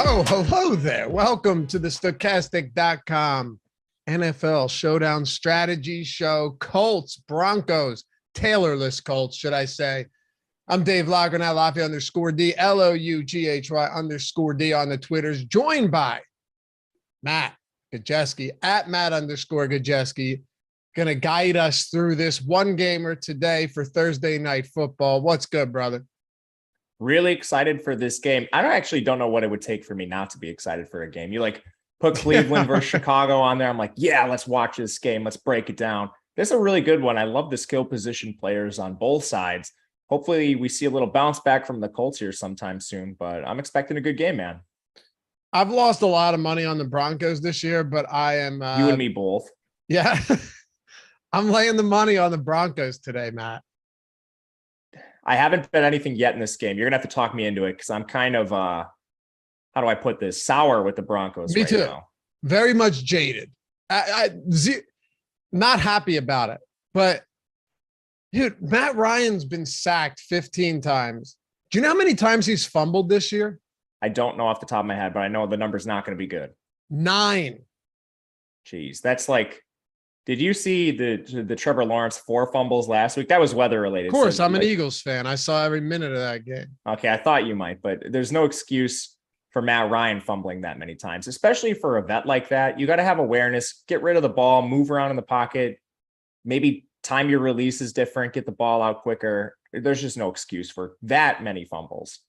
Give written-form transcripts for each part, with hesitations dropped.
Oh, hello there. Welcome to the Stokastic.com NFL Showdown strategy show. Colts, Broncos, Taylorless Colts, should I say. I'm Dave Loughran at Lafayette_D, LOUGHY_D on the Twitters, joined by Matt Gajewski at Matt_Gajewski. Going to guide us through this one gamer today for Thursday Night Football. What's good, brother? Really excited for this game. I don't know what it would take for me not to be excited for a game. You put Cleveland versus Chicago on there. I'm like, yeah, let's watch this game. Let's break it down. This is a really good one. I love the skill position players on both sides. Hopefully we see a little bounce back from the Colts here sometime soon, but I'm expecting a good game, man. I've lost a lot of money on the Broncos this year, but I am you and me both. Yeah. I'm laying the money on the Broncos today, Matt. I haven't bet anything yet in this game. You're going to have to talk me into it because I'm kind of, how do I put this? Sour with the Broncos. Me right too. Now. Very much jaded. Not happy about it. But, dude, Matt Ryan's been sacked 15 times. Do you know how many times he's fumbled this year? I don't know off the top of my head, but I know the number's not going to be good. 9. Jeez, that's like... Did you see the Trevor Lawrence 4 fumbles last week? That was weather related. Of course, so, I'm an Eagles fan. I saw every minute of that game. Okay, I thought you might, but there's no excuse for Matt Ryan fumbling that many times, especially for a vet like that. You got to have awareness, get rid of the ball, move around in the pocket, maybe time your release is different, get the ball out quicker. There's just no excuse for that many fumbles.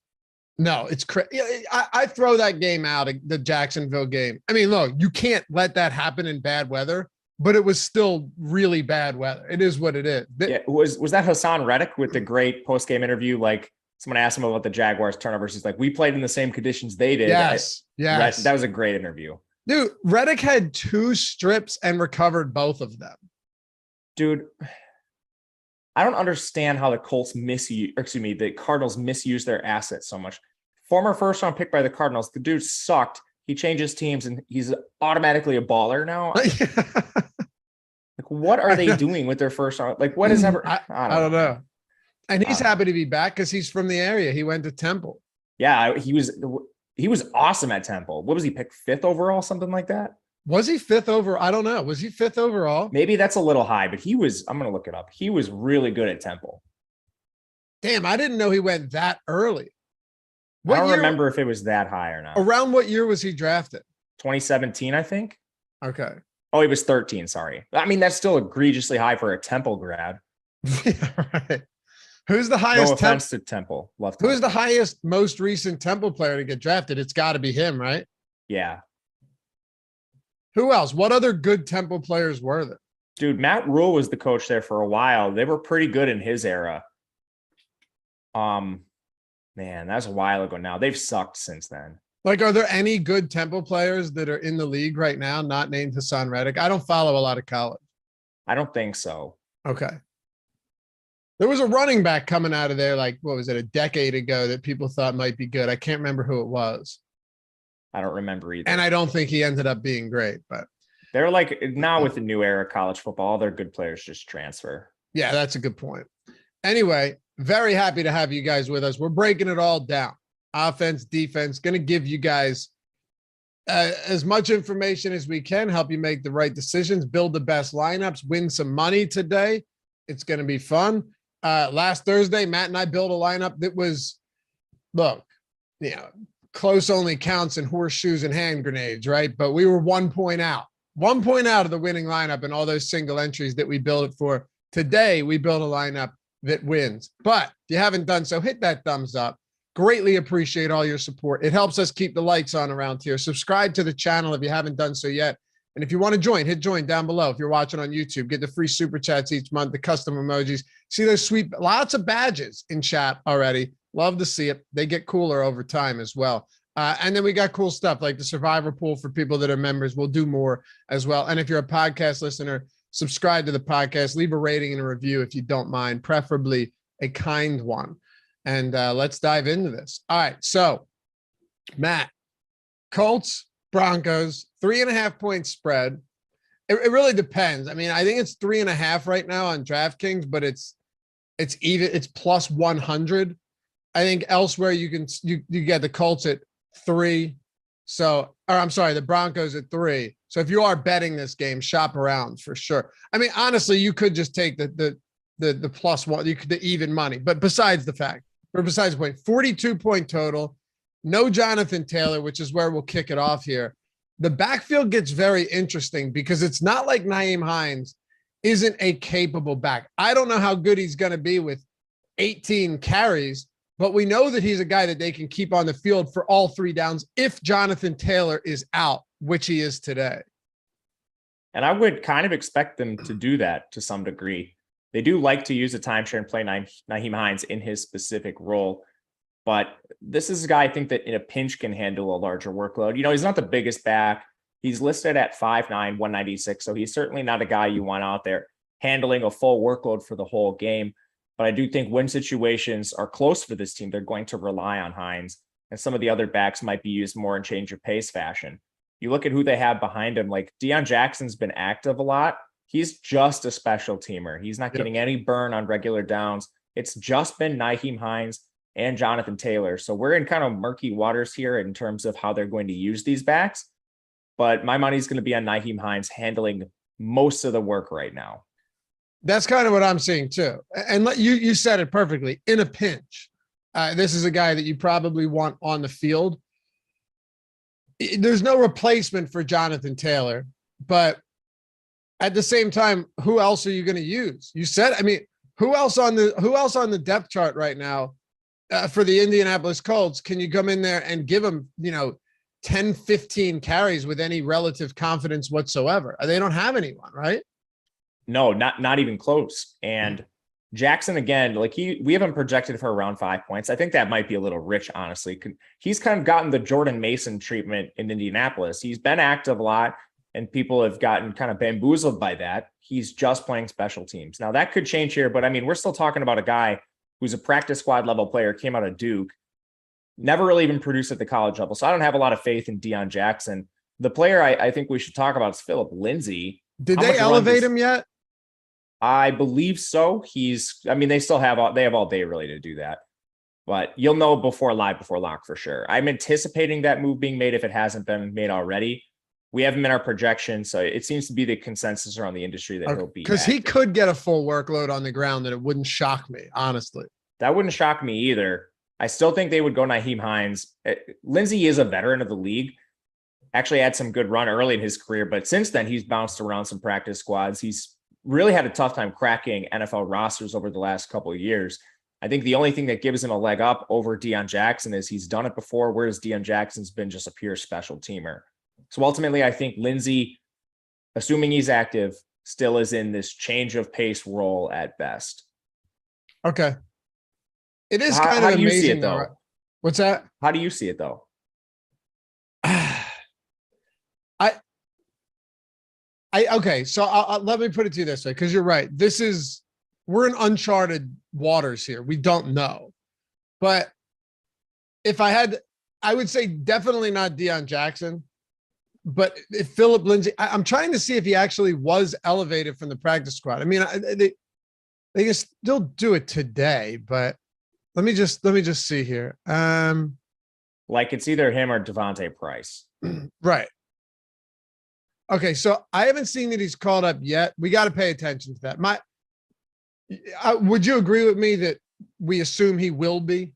No, it's crazy. I throw that game out, the Jacksonville game. I mean, look, you can't let that happen in bad weather. But it was still really bad weather. It is what it is. Yeah, was that Hassan Reddick with the great post-game interview? Like someone asked him about the Jaguars turnovers. He's like, we played in the same conditions they did. Yes. That was a great interview. Dude, Reddick had 2 strips and recovered both of them. Dude, I don't understand how the the Cardinals misuse their assets so much. Former first-round pick by the Cardinals. The dude sucked. He changes teams and he's automatically a baller now. What are they doing with their first round? What is ever? I don't know. And he's happy to be back because he's from the area. He went to Temple. Yeah, he was awesome at Temple. What was he picked 5th overall, something like that? Was he 5th overall? I don't know. Was he 5th overall? Maybe that's a little high, but he was. I'm gonna look it up. He was really good at Temple. Damn, I didn't know he went that early. I don't remember if it was that high or not. Around what year was he drafted? 2017, I think. Okay. Oh, he was 13. Sorry. I mean, that's still egregiously high for a Temple grad. Yeah, right. Who's the highest? No offense to Temple. Who's the highest, most recent Temple player to get drafted? It's got to be him, right? Yeah. Who else? What other good Temple players were there? Dude, Matt Rule was the coach there for a while. They were pretty good in his era. Man, that's a while ago now. They've sucked since then. Are there any good Temple players that are in the league right now, not named Hassan Reddick? I don't follow a lot of college. I don't think so. Okay. There was a running back coming out of there, what was it, a decade ago that people thought might be good. I can't remember who it was. I don't remember either. And I don't think he ended up being great, but. They're now with the new era of college football, all their good players just transfer. Yeah, that's a good point. Anyway, very happy to have you guys with us. We're breaking it all down. Offense, defense, going to give you guys as much information as we can, help you make the right decisions, build the best lineups, win some money today. It's going to be fun. Last Thursday, Matt and I built a lineup that was, close only counts and horseshoes and hand grenades, right? But we were 1 point out of the winning lineup and all those single entries that we built it for. Today, we built a lineup that wins. But if you haven't done so, hit that thumbs up. Greatly appreciate all your support. It helps us keep the lights on around here. Subscribe to the channel if you haven't done so yet. And if you want to join, hit join down below. If you're watching on YouTube, get the free super chats each month, the custom emojis. See those sweet, lots of badges in chat already. Love to see it. They get cooler over time as well. And then we got cool stuff like the survivor pool for people that are members. We'll do more as well. And if you're a podcast listener, subscribe to the podcast, leave a rating and a review if you don't mind, preferably a kind one. And let's dive into this. All right. So, Matt, Colts, Broncos, 3.5 point spread. It really depends. I mean, I think it's 3.5 right now on DraftKings, but it's even. It's plus 100. I think elsewhere you get the Colts at 3. So, or I'm sorry, the Broncos at 3. So if you are betting this game, shop around for sure. I mean, honestly, you could just take the +1, you could the even money. But besides the point, 42-point total, no Jonathan Taylor, which is where we'll kick it off here. The backfield gets very interesting because it's not like Nyheim Hines isn't a capable back. I don't know how good he's going to be with 18 carries, but we know that he's a guy that they can keep on the field for all 3 downs if Jonathan Taylor is out, which he is today. And I would kind of expect them to do that to some degree. They do like to use a timeshare and play Nyheim Hines in his specific role. But this is a guy I think that in a pinch can handle a larger workload. You know, he's not the biggest back. He's listed at 5'9", 196. So he's certainly not a guy you want out there handling a full workload for the whole game. But I do think when situations are close for this team, they're going to rely on Hines. And some of the other backs might be used more in change of pace fashion. You look at who they have behind him, like Deion Jackson's been active a lot. He's just a special teamer. He's not getting any burn on regular downs. It's just been Nyheim Hines and Jonathan Taylor. So we're in kind of murky waters here in terms of how they're going to use these backs. But my money's going to be on Nyheim Hines handling most of the work right now. That's kind of what I'm seeing too. And you said it perfectly. In a pinch, this is a guy that you probably want on the field. There's no replacement for Jonathan Taylor, but at the same time, who else are you going to use? You said, I mean, who else on the depth chart right now for the Indianapolis Colts can you come in there and give them, 10, 15 carries with any relative confidence whatsoever? They don't have anyone, right? No, not even close. And Jackson, again, we have him projected for around 5 points. I think that might be a little rich, honestly. He's kind of gotten the Jordan Mason treatment in Indianapolis. He's been active a lot, and people have gotten kind of bamboozled by that. He's just playing special teams. Now, that could change here, but I mean, we're still talking about a guy who's a practice squad level player, came out of Duke, never really even produced at the college level. So I don't have a lot of faith in Deion Jackson. The player I think we should talk about is Phillip Lindsay. Did they elevate him yet? I believe so. They still have all day really to do that, but you'll know before lock for sure. I'm anticipating that move being made if it hasn't been made already. We have him in our projection, so it seems to be the consensus around the industry that he'll be. Because he could get a full workload on the ground, and it wouldn't shock me, honestly. That wouldn't shock me either. I still think they would go Nyheim Hines. Lindsay is a veteran of the league. Actually had some good run early in his career, but since then he's bounced around some practice squads. He's really had a tough time cracking NFL rosters over the last couple of years. I think the only thing that gives him a leg up over Deion Jackson is he's done it before, whereas Deion Jackson's been just a pure special teamer. So ultimately, I think Lindsay, assuming he's active, still is in this change of pace role at best. Okay. It is kind of amazing. How do you see it, though? What's that? How do you see it, though? Okay, so let me put it to you this way, because you're right. We're in uncharted waters here. We don't know. But if I would say definitely not Deion Jackson. But if Phillip Lindsay, I'm trying to see if he actually was elevated from the practice squad. I mean, they can still do it today, but let me just see here. It's either him or Devontae Price. Right. Okay, so I haven't seen that he's called up yet. We got to pay attention to that. Would you agree with me that we assume he will be?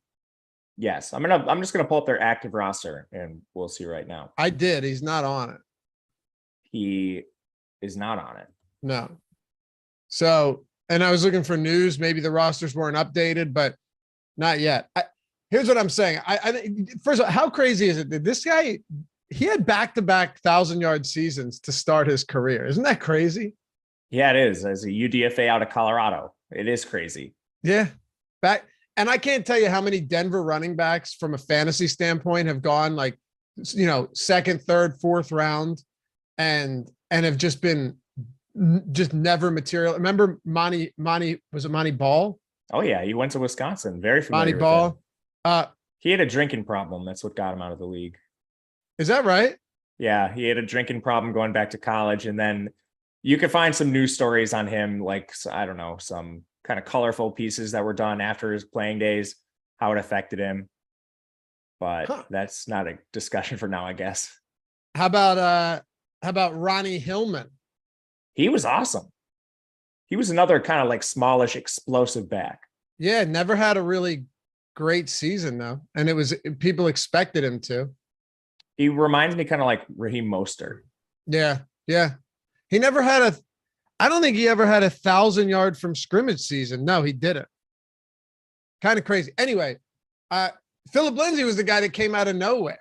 Yes, I'm just gonna pull up their active roster and we'll see right now. I did. He's not on it. He is not on it. No. So, and I was looking for news. Maybe the rosters weren't updated, but not yet. Here's what I'm saying. I first of all, how crazy is it that this guy, he had back-to-back 1,000-yard seasons to start his career? Isn't that crazy? Yeah, it is. As a UDFA out of Colorado, it is crazy. Yeah. And I can't tell you how many Denver running backs from a fantasy standpoint have gone second, third, fourth round and have just been never material. Remember Monty Ball? Oh yeah. He went to Wisconsin. Very familiar Monty with Ball. He had a drinking problem. That's what got him out of the league. Is that right? Yeah. He had a drinking problem going back to college. And then you can find some news stories on him. Some kind of colorful pieces that were done after his playing days, how it affected him. but that's not a discussion for now, I guess. How about Ronnie Hillman? He was awesome. He was another kind of like smallish, explosive back. Yeah, never had a really great season though, and people expected him to. He reminds me kind of like Raheem Mostert. Yeah. He never had I don't think he ever had 1,000-yard from scrimmage season. No, he didn't. Kind of crazy. Anyway, Philip Lindsay was the guy that came out of nowhere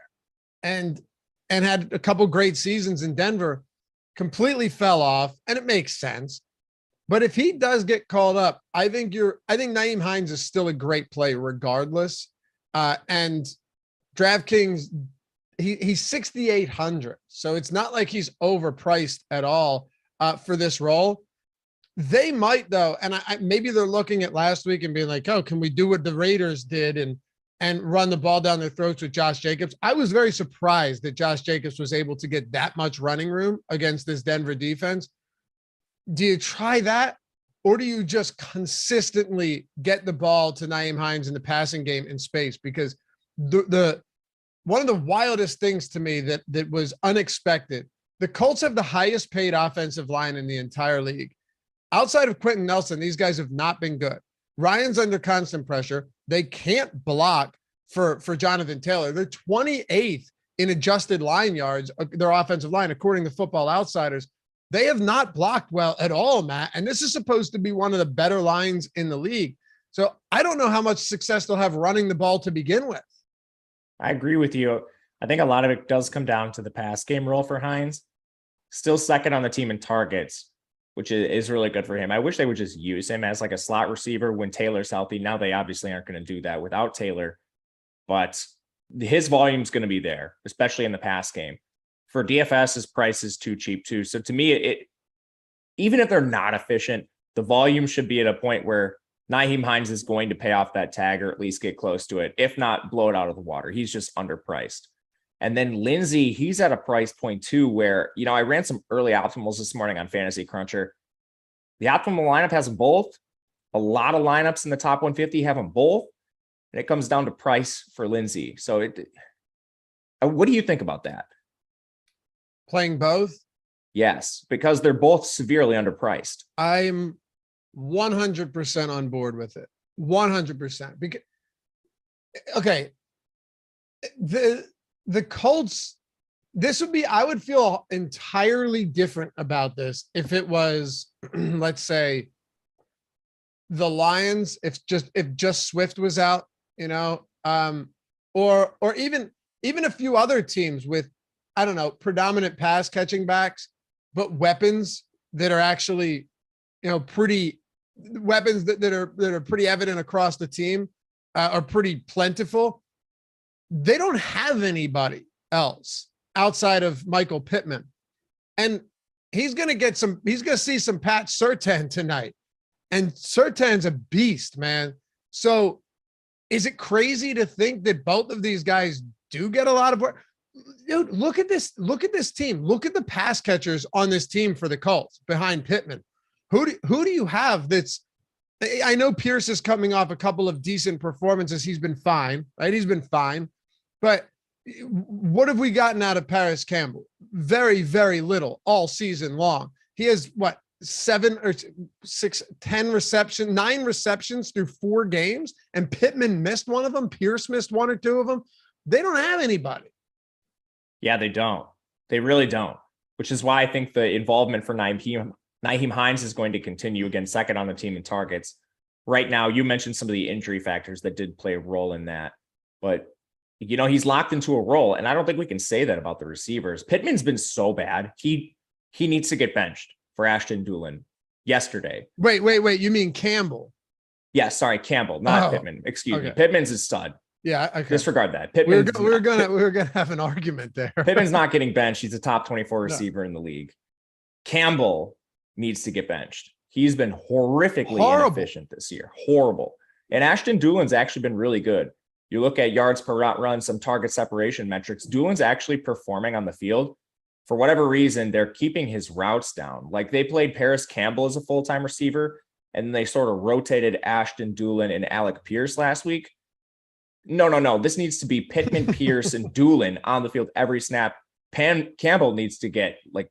and had a couple great seasons in Denver, completely fell off, and it makes sense. But if he does get called up, I think Nyheim Hines is still a great play regardless. And DraftKings, he's 6,800. So it's not like he's overpriced at all for this role. They might though. And maybe they're looking at last week and being like, oh, can we do what the Raiders did and run the ball down their throats with Josh Jacobs? I was very surprised that Josh Jacobs was able to get that much running room against this Denver defense. Do you try that, or do you just consistently get the ball to Nyheim Hines in the passing game in space? Because the one of the wildest things to me that was unexpected, the Colts have the highest paid offensive line in the entire league. Outside of Quentin Nelson, these guys have not been good. Ryan's under constant pressure. They can't block for Jonathan Taylor. They're 28th in adjusted line yards, their offensive line, according to Football Outsiders. They have not blocked well at all, Matt. And this is supposed to be one of the better lines in the league. So I don't know how much success they'll have running the ball to begin with. I agree with you. I think a lot of it does come down to the pass game role for Hines. Still second on the team in targets, which is really good for him. I wish they would just use him as like a slot receiver when Taylor's healthy. Now they obviously aren't going to do that without Taylor, but his volume is going to be there, especially in the pass game. For DFS, his price is too cheap too. So to me, even if they're not efficient, the volume should be at a point where Nyheim Hines is going to pay off that tag or at least get close to it. If not, blow it out of the water. He's just underpriced. And then Lindsay, he's at a price point too, where, I ran some early optimals this morning on Fantasy Cruncher. The optimal lineup has them both. A lot of lineups in the top 150 have them both. And it comes down to price for Lindsay. So what do you think about that? Playing both? Yes, because they're both severely underpriced. I'm 100% on board with it. 100%. Because, okay, the Colts, I would feel entirely different about this if it was, let's say, the Lions, if just Swift was out, or even a few other teams with, I don't know, predominant pass catching backs, but weapons that are actually, pretty weapons that are pretty evident across the team, are pretty plentiful. They don't have anybody else outside of Michael Pittman. And he's going to see some Pat Surtain tonight. And Surtain's a beast, man. So is it crazy to think that both of these guys do get a lot of work? Dude, look at this team. Look at the pass catchers on this team for the Colts behind Pittman. Who do you have I know Pierce is coming off a couple of decent performances. He's been fine, right? He's been fine. But what have we gotten out of Paris Campbell? Very, very little all season long. He has 9 receptions through 4 games, and Pittman missed one of them. Pierce missed 1 or 2 of them. They don't have anybody. Yeah, they don't. They really don't, which is why I think the involvement for Nyheim Hines is going to continue, again, second on the team in targets. Right now, you mentioned some of the injury factors that did play a role in that, but he's locked into a role, and I don't think we can say that about the receivers. Pittman's been so bad. He needs to get benched for Ashton Dulin yesterday. Wait. You mean Campbell? Yeah, sorry, Campbell, not Pittman. Excuse me. Pittman's a stud. Yeah, okay. Disregard that. We were gonna have an argument there. Pittman's not getting benched. He's a top 24 receiver in the league. Campbell needs to get benched. He's been horrifically inefficient this year. Horrible. And Ashton Dulin's actually been really good. You look at yards per route run, some target separation metrics. Dulin's actually performing on the field. For whatever reason, they're keeping his routes down. Like, they played Paris Campbell as a full-time receiver, and they sort of rotated Ashton Dulin and Alec Pierce last week. No. This needs to be Pittman, Pierce, and Doolin on the field every snap. Campbell needs to get like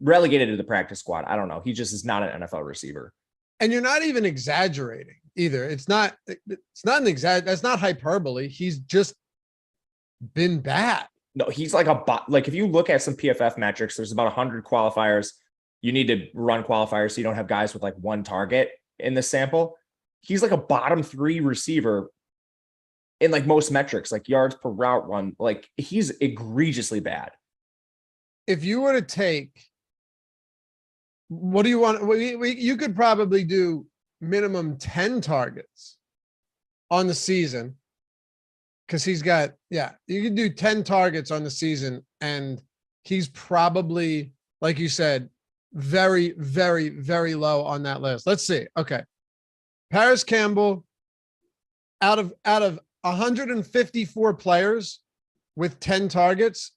relegated to the practice squad. I don't know. He just is not an NFL receiver. And you're not even exaggerating either. It's not that's not hyperbole. He's just been bad. No, he's like a bot. Like if you look at some PFF metrics, there's about 100 qualifiers. You need to run qualifiers so you don't have guys with like one target in the sample. He's like a bottom 3 receiver in like most metrics, like yards per route run. Like he's egregiously bad. If you were to take, what do you want? You could probably do minimum 10 targets on the season. Because he's got, you can do 10 targets on the season, and he's probably, like you said, very, very, very low on that list. Let's see. Okay. Paris Campbell, out of 154 players with 10 targets.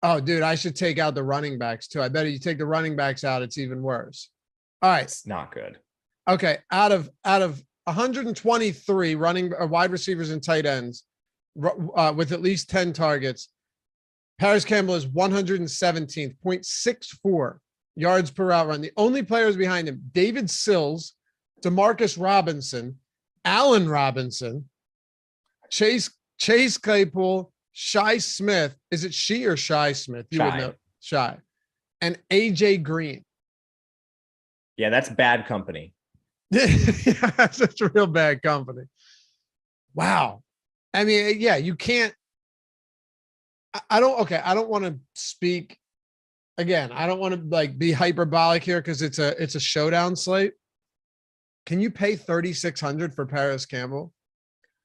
Oh, dude, I should take out the running backs too. I bet you take the running backs out, it's even worse. All right. It's not good. Okay. Out of 123 running wide receivers and tight ends with at least 10 targets, Paris Campbell is 117th, 0.64 yards per route run. The only players behind him, David Sills, Demarcus Robinson, Allen Robinson, Chase Claypool, Shy Smith. Is it she or Shy Smith? You would know. Shy. And AJ Green. Yeah, that's bad company. Yeah, that's a real bad company. Wow. I mean, yeah, you can't. I don't want to speak again. I don't want to like be hyperbolic here because it's a showdown slate. Can you pay 3,600 for Paris Campbell?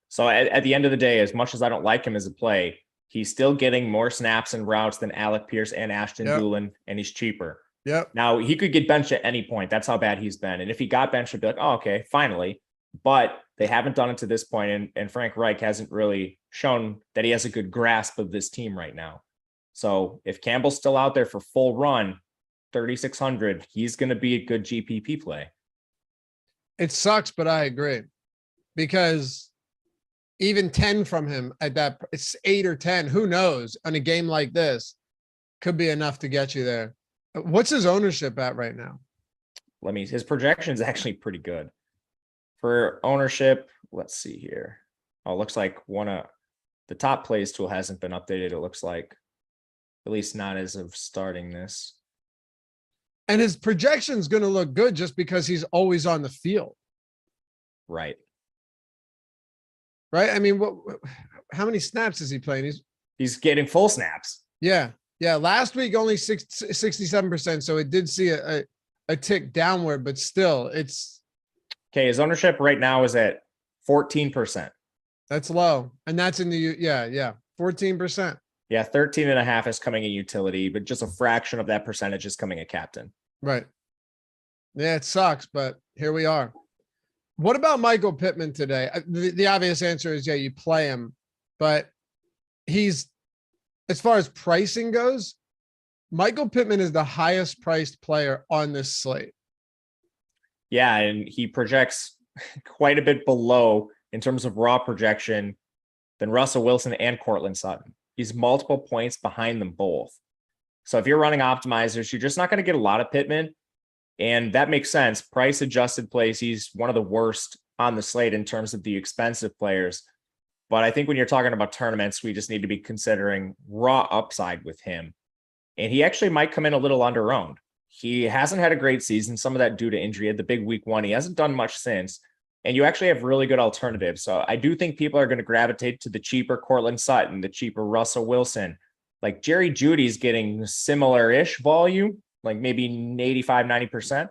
So at the end of the day, as much as I don't like him as a play, he's still getting more snaps and routes than Alec Pierce and Ashton Doolin, and he's cheaper. Yep. Now he could get benched at any point. That's how bad he's been. And if he got benched, I'd be like, oh, okay, finally. But they haven't done it to this point, and Frank Reich hasn't really shown that he has a good grasp of this team right now. So if Campbell's still out there for full run, 3,600, he's going to be a good GPP play. It sucks, but I agree, because even 10 from him at that, it's 8 or 10, who knows, on a game like this could be enough to get you there. What's his ownership at right now? His projection is actually pretty good for ownership. Let's see here. Oh, it looks like the top plays tool hasn't been updated. It looks like, at least not as of starting this. And his projection is going to look good just because he's always on the field. Right. Right. I mean, how many snaps is he playing? He's getting full snaps. Yeah. Yeah. Last week, only 67%. So it did see a tick downward, but still it's. Okay. His ownership right now is at 14%. That's low. And that's in the, 14%. Yeah. 13.5 is coming in utility, but just a fraction of that percentage is coming a captain. Right. Yeah. It sucks, but here we are. What about Michael Pittman today? The obvious answer is, you play him, but he's, as far as pricing goes, Michael Pittman is the highest priced player on this slate. Yeah. And he projects quite a bit below in terms of raw projection than Russell Wilson and Cortland Sutton. He's multiple points behind them both. So if you're running optimizers, you're just not going to get a lot of Pittman. And that makes sense. Price adjusted plays, he's one of the worst on the slate in terms of the expensive players. But I think when you're talking about tournaments, we just need to be considering raw upside with him. And he actually might come in a little under-owned. He hasn't had a great season, some of that due to injury. He had the big week 1. He hasn't done much since. And you actually have really good alternatives. So I do think people are going to gravitate to the cheaper Cortland Sutton, the cheaper Russell Wilson. Like Jerry Jeudy's getting similar-ish volume, like maybe 85, 90%.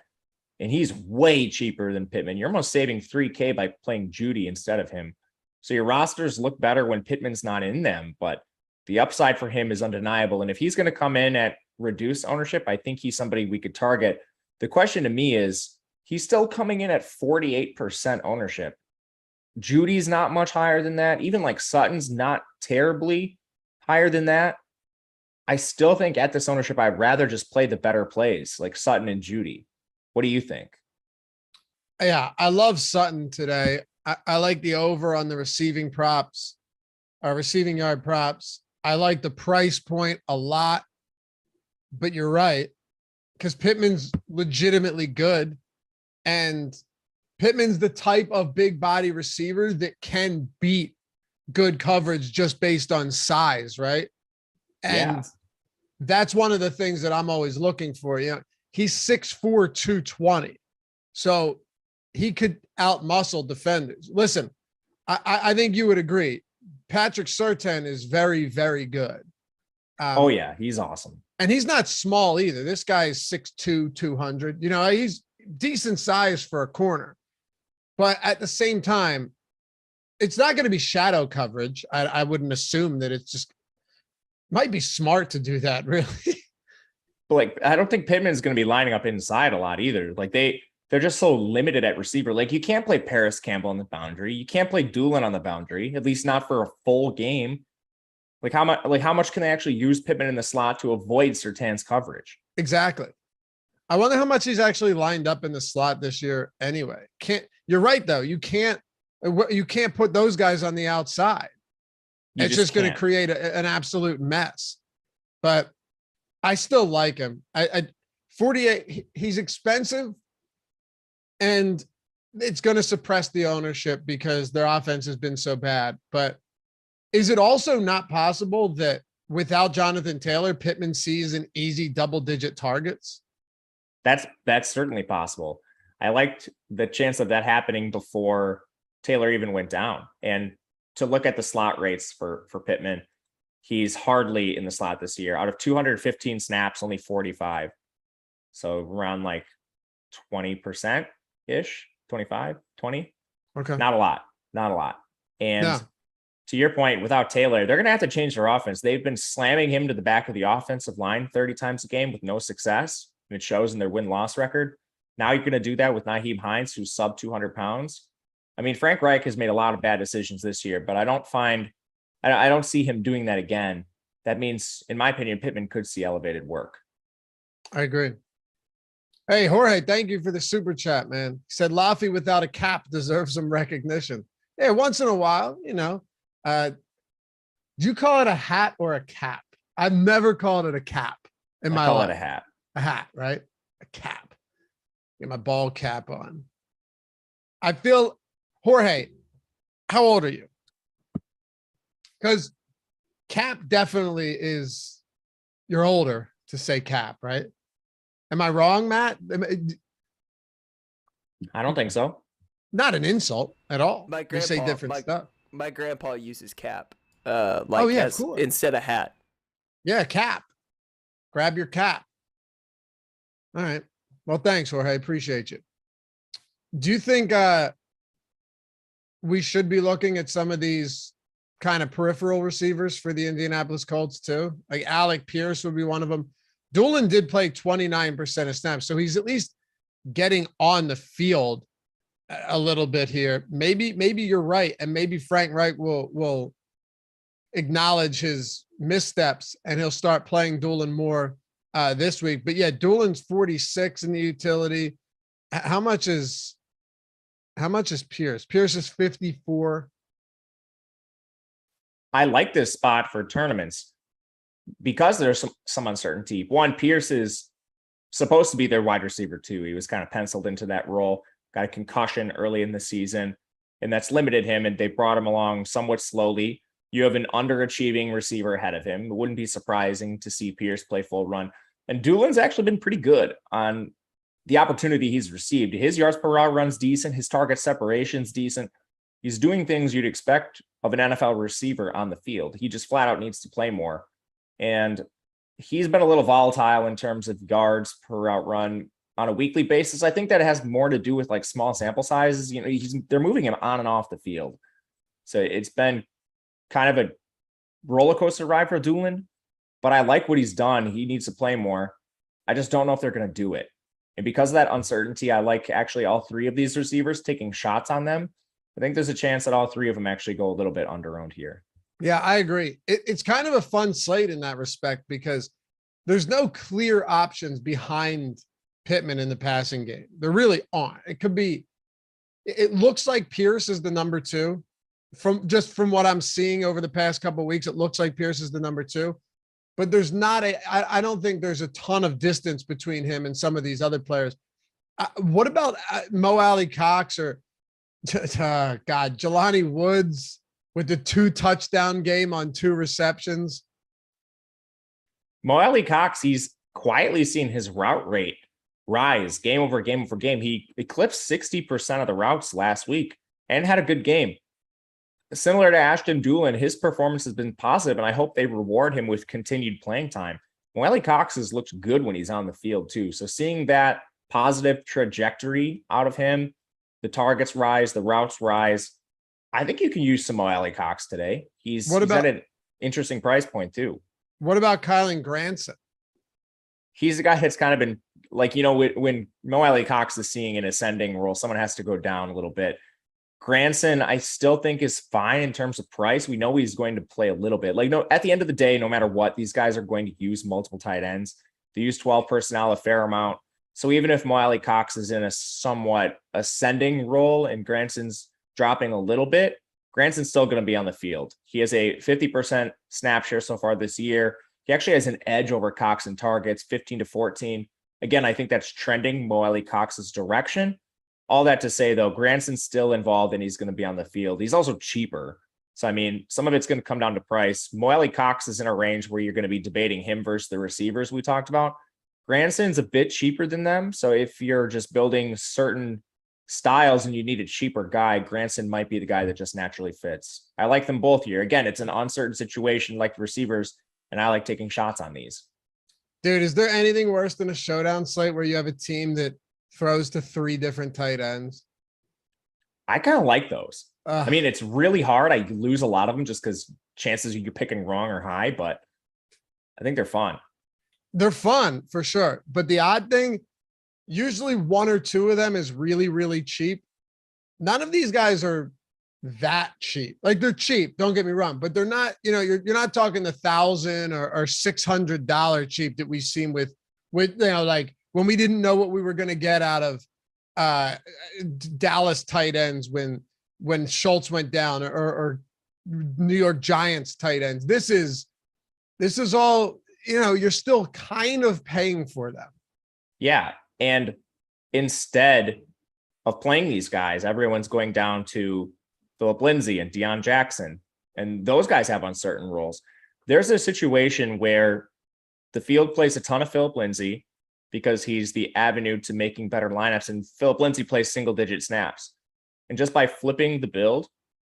And he's way cheaper than Pittman. You're almost saving $3K by playing Jeudy instead of him. So your rosters look better when Pittman's not in them, but the upside for him is undeniable. And if he's going to come in at reduced ownership, I think he's somebody we could target. The question to me is, he's still coming in at 48% ownership. Judy's not much higher than that. Even like Sutton's not terribly higher than that. I still think at this ownership, I'd rather just play the better plays like Sutton and Jeudy. What do you think? Yeah, I love Sutton today. I like the over on the receiving props, receiving yard props. I like the price point a lot, but you're right, because Pittman's legitimately good, and Pittman's the type of big body receiver that can beat good coverage just based on size, right? And that's one of the things that I'm always looking for. You know, he's 6'4", 220. So he could outmuscle defenders. Listen, I think you would agree. Patrick Surtain is very, very good. Oh yeah, he's awesome. And he's not small either. This guy is 6'2", 200. You know, he's decent size for a corner. But at the same time, it's not going to be shadow coverage. I wouldn't assume that it's just might be smart to do that, really. But like, I don't think Pittman's going to be lining up inside a lot either. Like they're just so limited at receiver. Like you can't play Paris Campbell on the boundary. You can't play Doolin on the boundary, at least not for a full game. Like how much can they actually use Pittman in the slot to avoid Surtain's coverage? Exactly. I wonder how much he's actually lined up in the slot this year anyway. You're right though. You can't put those guys on the outside. It's just going to create an absolute mess. But I still like him. 48, he's expensive, and it's going to suppress the ownership because their offense has been so bad. But is it also not possible that without Jonathan Taylor, Pittman sees an easy double-digit targets? That's certainly possible. I liked the chance of that happening before Taylor even went down. And to look at the slot rates for Pittman, he's hardly in the slot this year. Out of 215 snaps, only 45. So around like 20% ish, 25, 20. Okay. Not a lot. And to your point, without Taylor, they're going to have to change their offense. They've been slamming him to the back of the offensive line 30 times a game with no success. And it shows in their win-loss record. Now you're going to do that with Nyheim Hines, who's sub 200 pounds. I mean, Frank Reich has made a lot of bad decisions this year, but I don't see him doing that again. That means, in my opinion, Pittman could see elevated work. I agree. Hey, Jorge, thank you for the super chat, man. He said Laffy without a cap deserves some recognition. Yeah, once in a while, you know. Do you call it a hat or a cap? I've never called it a cap in my life. I call it a hat. A hat, right? A cap. Get my ball cap on. I feel, Jorge, how old are you? Because cap definitely is, you're older to say cap, right? Am I wrong, Matt? I don't think so. Not an insult at all. They say different stuff. My grandpa uses cap, instead of hat. Yeah, cap. Grab your cap. All right. Well, thanks, Jorge. Appreciate you. Do you think we should be looking at some of these kind of peripheral receivers for the Indianapolis Colts too? Like Alec Pierce would be one of them. Doolin did play 29% of snaps, so he's at least getting on the field a little bit here. Maybe you're right, and maybe Frank Reich will acknowledge his missteps and he'll start playing Doolin more this week. But yeah, Doolin's 46 in the utility. How much is Pierce? Pierce is 54. I like this spot for tournaments because there's some uncertainty. One, Pierce is supposed to be their wide receiver too. He was kind of penciled into that role, got a concussion early in the season, and that's limited him, and they brought him along somewhat slowly. You have an underachieving receiver ahead of him. It wouldn't be surprising to see Pierce play full run. And Doolin's actually been pretty good on the opportunity he's received. His yards per route run's decent. His target separation's decent. He's doing things you'd expect of an NFL receiver on the field. He just flat out needs to play more. And he's been a little volatile in terms of yards per route run on a weekly basis. I think that has more to do with like small sample sizes. You know, they're moving him on and off the field. So it's been kind of a roller coaster ride for Doolin, but I like what he's done. He needs to play more. I just don't know if they're going to do it. And because of that uncertainty, I like actually all three of these receivers taking shots on them. I think there's a chance that all three of them actually go a little bit under-owned here. Yeah, I agree. It's kind of a fun slate in that respect because there's no clear options behind Pittman in the passing game. There really aren't. It could be it looks like Pierce is the number 2 from what I'm seeing over the past couple of weeks. It looks like Pierce is the number 2, but there's not I don't think there's a ton of distance between him and some of these other players. What about Mo Alley Cox or Jelani Woods with the 2 touchdown game on 2 receptions? Mo Alley Cox, he's quietly seen his route rate rise game over game over game. He eclipsed 60% of the routes last week and had a good game. Similar to Ashton Doolin, his performance has been positive, and I hope they reward him with continued playing time. Mo Alley Cox has looked good when he's on the field too. So seeing that positive trajectory out of him, the targets rise, the routes rise. I think you can use some Mo Alley Cox today. He's at an interesting price point too. What about Kylen Granson? He's a guy that's kind of been like, when Mo Alley Cox is seeing an ascending role, someone has to go down a little bit. Granson, I still think is fine in terms of price. We know he's going to play a little bit. At the end of the day, no matter what, these guys are going to use multiple tight ends. They use 12 personnel a fair amount. So even if Mo Alley Cox is in a somewhat ascending role and Granson's dropping a little bit, Granson's still going to be on the field. He has a 50% snap share so far this year. He actually has an edge over Cox in targets, 15-14. Again, I think that's trending Mo Alley Cox's direction. All that to say, though, Granson's still involved and he's going to be on the field. He's also cheaper. So, I mean, some of it's going to come down to price. Mo Alley Cox is in a range where you're going to be debating him versus the receivers we talked about. Granson's a bit cheaper than them. So if you're just building certain styles and you need a cheaper guy, Granson might be the guy that just naturally fits. I like them both here. Again, it's an uncertain situation like the receivers, and I like taking shots on these. Dude, is there anything worse than a showdown slate where you have a team that throws to 3 different tight ends? I kind of like those. I mean, it's really hard. I lose a lot of them just because chances you're picking wrong are high, but I think they're fun. They're fun for sure. But the odd thing, usually 1 or 2 of them is really, really cheap. None of these guys are that cheap. Like, they're cheap, don't get me wrong, but they're not, you're not talking the $1,000 or $600 cheap that we've seen with like when we didn't know what we were going to get out of Dallas tight ends when Schultz went down or New York Giants tight ends. This is all, you're still kind of paying for them. Yeah. And instead of playing these guys, everyone's going down to Phillip Lindsay and Deion Jackson. And those guys have uncertain roles. There's a situation where the field plays a ton of Phillip Lindsay because he's the avenue to making better lineups. And Phillip Lindsay plays single-digit snaps. And just by flipping the build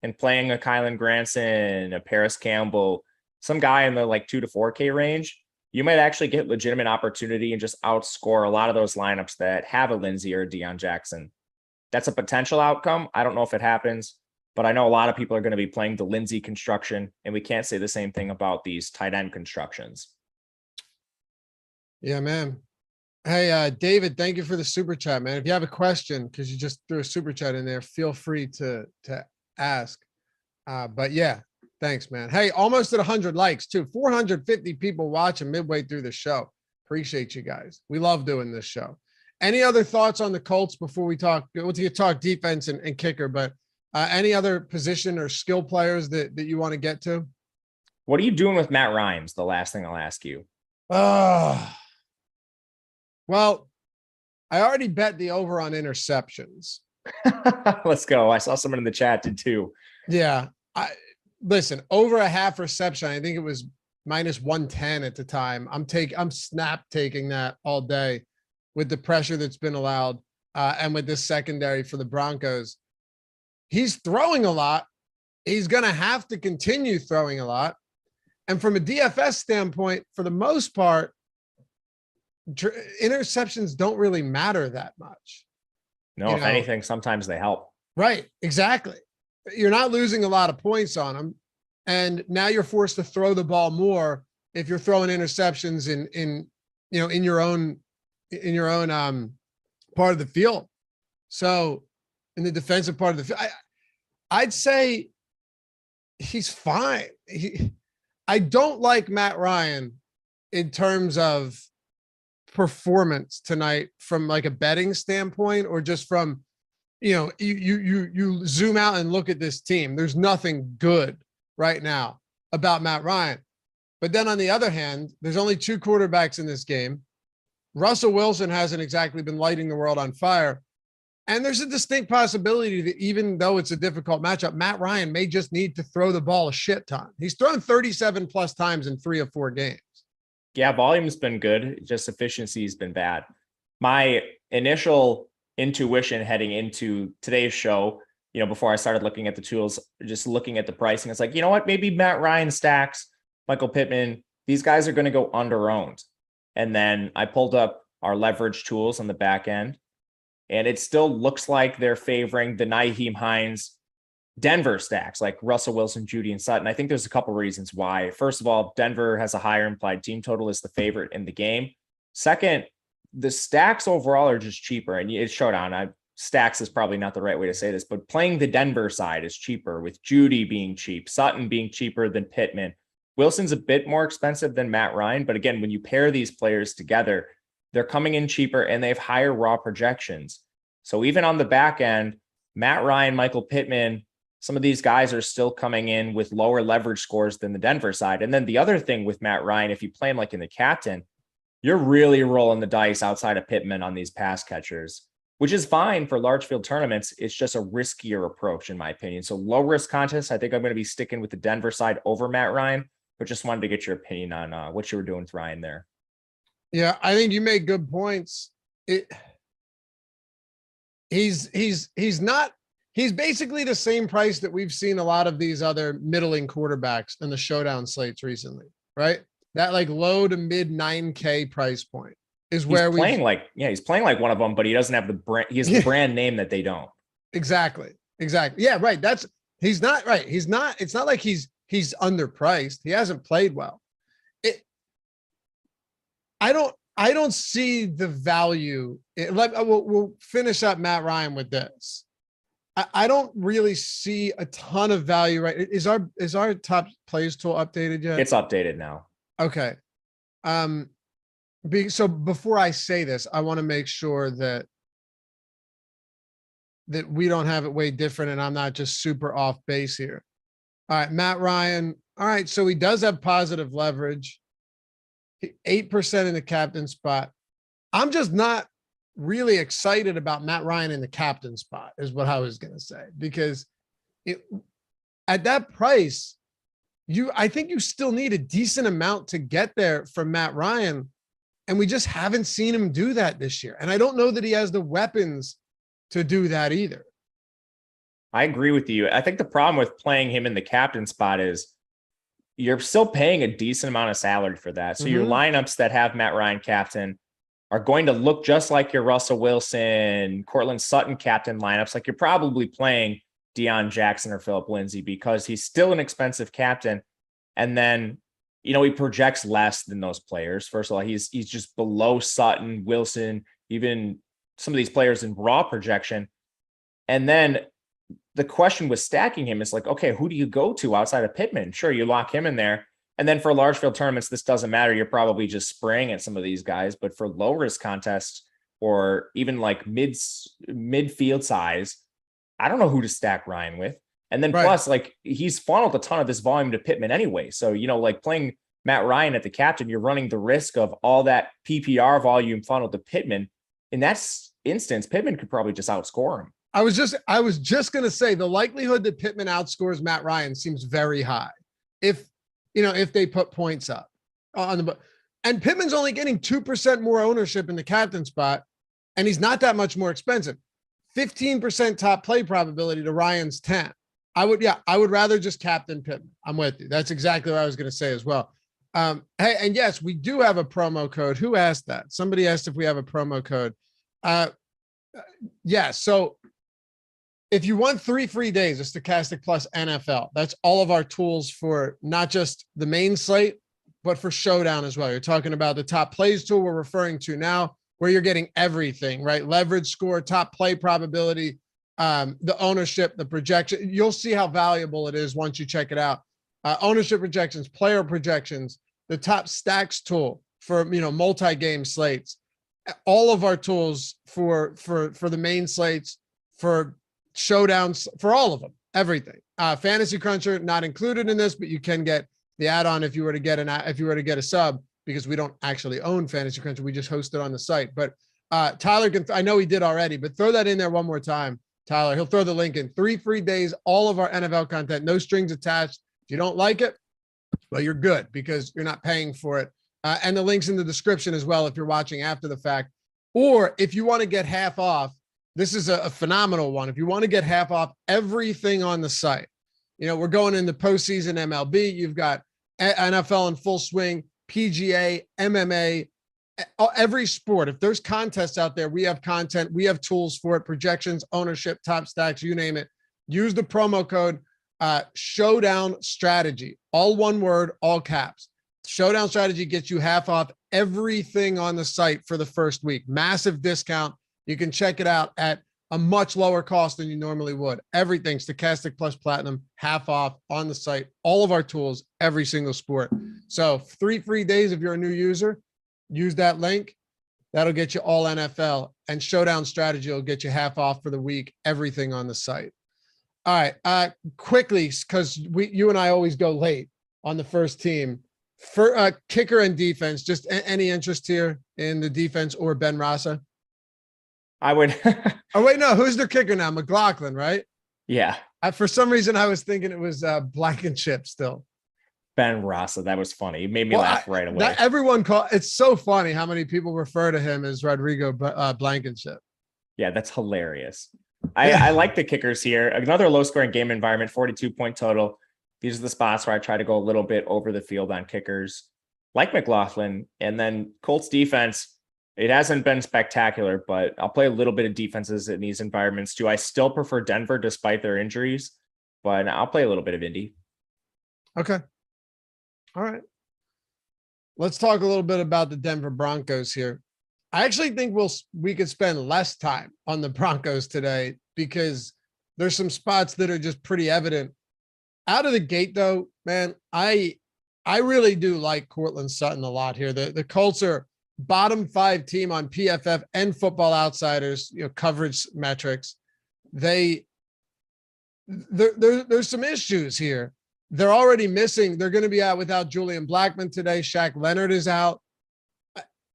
and playing a Kylen Granson, a Paris Campbell, some guy in the like 2 to 4K range, you might actually get legitimate opportunity and just outscore a lot of those lineups that have a Lindsay or a Deion Jackson. That's a potential outcome. I don't know if it happens, but I know a lot of people are going to be playing the Lindsay construction, and we can't say the same thing about these tight end constructions. Yeah, man. Hey, David, thank you for the super chat, man. If you have a question, because you just threw a super chat in there, feel free to ask. But yeah, thanks, man. Hey, almost at 100 likes too. 450 people watching midway through the show. Appreciate you guys. We love doing this show. Any other thoughts on the Colts before we talk? We'll talk defense and kicker, but any other position or skill players that you want to get to? What are you doing with Matt Rhymes? The last thing I'll ask you. Well, I already bet the over on interceptions. Let's go. I saw someone in the chat did too. Yeah. Listen, over a half reception. I think it was minus 110 at the time. I'm snap taking that all day with the pressure that's been allowed and with this secondary for the Broncos. He's throwing a lot. He's going to have to continue throwing a lot. And from a DFS standpoint, for the most part, interceptions don't really matter that much. No, if anything, sometimes they help. Right. Exactly. You're not losing a lot of points on them. And now you're forced to throw the ball more if you're throwing interceptions in your own part of the field. So in the defensive part of the field, I'd say he's fine. I don't like Matt Ryan in terms of performance tonight from like a betting standpoint or just from you zoom out and look at this team. There's nothing good right now about Matt Ryan. But then on the other hand, there's only 2 quarterbacks in this game. Russell Wilson hasn't exactly been lighting the world on fire. And there's a distinct possibility that even though it's a difficult matchup, Matt Ryan may just need to throw the ball a shit ton. He's thrown 37 plus times in 3 or 4 games. Yeah, volume's been good. Just efficiency's been bad. My initial intuition heading into today's show, before I started looking at the tools, just looking at the pricing, it's like, you know what, maybe Matt Ryan stacks Michael Pittman. These guys are going to go under-owned. And then I pulled up our leverage tools on the back end, and it still looks like they're favoring the Nyheim Hines Denver stacks, like Russell Wilson, Judy, and Sutton. I think there's a couple reasons why. First of all, Denver has a higher implied team total, is the favorite in the game. Second, the stacks overall are just cheaper, and it's Showdown. Stacks is probably not the right way to say this, but playing the Denver side is cheaper, with Judy being cheap, Sutton being cheaper than Pittman. Wilson's a bit more expensive than Matt Ryan, but again, when you pair these players together, they're coming in cheaper and they have higher raw projections. So even on the back end, Matt Ryan, Michael Pittman, some of these guys are still coming in with lower leverage scores than the Denver side. And then the other thing with Matt Ryan, if you play him like in the captain, you're really rolling the dice outside of Pittman on these pass catchers, which is fine for large field tournaments. It's just a riskier approach, in my opinion. So low risk contests, I think I'm going to be sticking with the Denver side over Matt Ryan, but just wanted to get your opinion on what you were doing with Ryan there. Yeah, I think you made good points. He's basically the same price that we've seen a lot of these other middling quarterbacks in the Showdown slates recently, right? That like low to mid 9K price point is where he's playing like one of them, but he doesn't have the brand. He has the brand name that they don't. Exactly. Yeah, right. He's not right. It's not like he's underpriced. He hasn't played well. I don't see the value. We'll finish up Matt Ryan with this. I don't really see a ton of value, right? Is our top plays tool updated yet? It's updated now. Okay. So before I say this, I want to make sure that we don't have it way different and I'm not just super off base here. All right, Matt Ryan. All right, so he does have positive leverage, 8% in the captain spot. I'm just not really excited about Matt Ryan in the captain spot is what I was going to say, because at that price, I think you still need a decent amount to get there from Matt Ryan. And we just haven't seen him do that this year. And I don't know that he has the weapons to do that either. I agree with you. I think the problem with playing him in the captain spot is you're still paying a decent amount of salary for that. So your lineups that have Matt Ryan captain are going to look just like your Russell Wilson, Cortland Sutton captain lineups. Like you're probably playing Deion Jackson or Phillip Lindsay because he's still an expensive captain. And then, he projects less than those players. First of all, he's just below Sutton, Wilson, even some of these players in raw projection. And then the question with stacking him is like, okay, who do you go to outside of Pittman? Sure, you lock him in there. And then for large field tournaments, this doesn't matter. You're probably just spraying at some of these guys. But for low risk contests or even like midfield size, I don't know who to stack Ryan with. And then plus, like, he's funneled a ton of this volume to Pittman anyway. So, like playing Matt Ryan at the captain, you're running the risk of all that PPR volume funneled to Pittman. In that instance, Pittman could probably just outscore him. I was just going to say the likelihood that Pittman outscores Matt Ryan seems very high. If they put points up on the, and Pittman's only getting 2% more ownership in the captain spot, and he's not that much more expensive. 15% top play probability to Ryan's 10. I would rather just captain Pittman. I'm with you. That's exactly what I was going to say as well. Hey, and yes, we do have a promo code. Who asked that? Somebody asked if we have a promo code. Yeah. So if you want 3 free days of Stokastic Plus NFL, that's all of our tools for not just the main slate, but for Showdown as well. You're talking about the top plays tool we're referring to now, where you're getting everything, right? Leverage score, top play probability, the ownership, the projection. You'll see how valuable it is once you check it out. Ownership projections, player projections, the top stacks tool for, multi-game slates, all of our tools for the main slates, for showdowns for all of them, everything. Fantasy Cruncher not included in this, but you can get the add-on if you were to get a sub, because we don't actually own Fantasy Cruncher. We just host it on the site. But Tyler can, I know he did already, but throw that in there one more time, Tyler. He'll throw the link in. 3 free days, all of our NFL content, no strings attached. If you don't like it, well, you're good because you're not paying for it. And the link's in the description as well if you're watching after the fact. Or if you want to get half off, this is a phenomenal one. If you want to get half off everything on the site, we're going into postseason MLB. You've got NFL in full swing, PGA, MMA, every sport. If there's contests out there, we have content, we have tools for it, projections, ownership, top stacks, you name it. Use the promo code Showdown Strategy, all one word, all caps. Showdown Strategy gets you half off everything on the site for the first week. Massive discount. You can check it out at a much lower cost than you normally would. Everything, Stokastic plus Platinum, half off on the site. All of our tools, every single sport. So 3 free days if you're a new user. Use that link. That'll get you all NFL. And Showdown Strategy will get you half off for the week. Everything on the site. All right. Quickly, because you and I always go late on the first team. For kicker and defense, just any interest here in the defense or Ben Rasa? I would. Oh, wait, no. Who's their kicker now? McLaughlin, right? Yeah. For some reason, I was thinking it was Blankenship still. Ben Rasa. That was funny. It made me laugh right away. It's so funny how many people refer to him as Rodrigo Blankenship. Yeah, that's hilarious. I like the kickers here. Another low-scoring game environment, 42-point total. These are the spots where I try to go a little bit over the field on kickers, like McLaughlin. And then Colts defense, it hasn't been spectacular, but I'll play a little bit of defenses in these environments too. I still prefer Denver despite their injuries, but I'll play a little bit of Indy. Okay. All right. Let's talk a little bit about the Denver Broncos here. I actually think we could spend less time on the Broncos today because there's some spots that are just pretty evident. Out of the gate, though, man, I really do like Courtland Sutton a lot here. The Colts are bottom 5 team on PFF and Football Outsiders, coverage metrics. There's some issues here. They're already missing. They're going to be out without Julian Blackmon today. Shaq Leonard is out.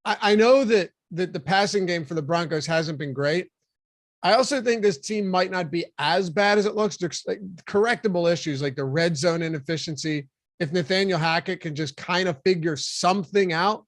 I know that the passing game for the Broncos hasn't been great. I also think this team might not be as bad as it looks. There's correctable issues like the red zone inefficiency. If Nathaniel Hackett can just kind of figure something out.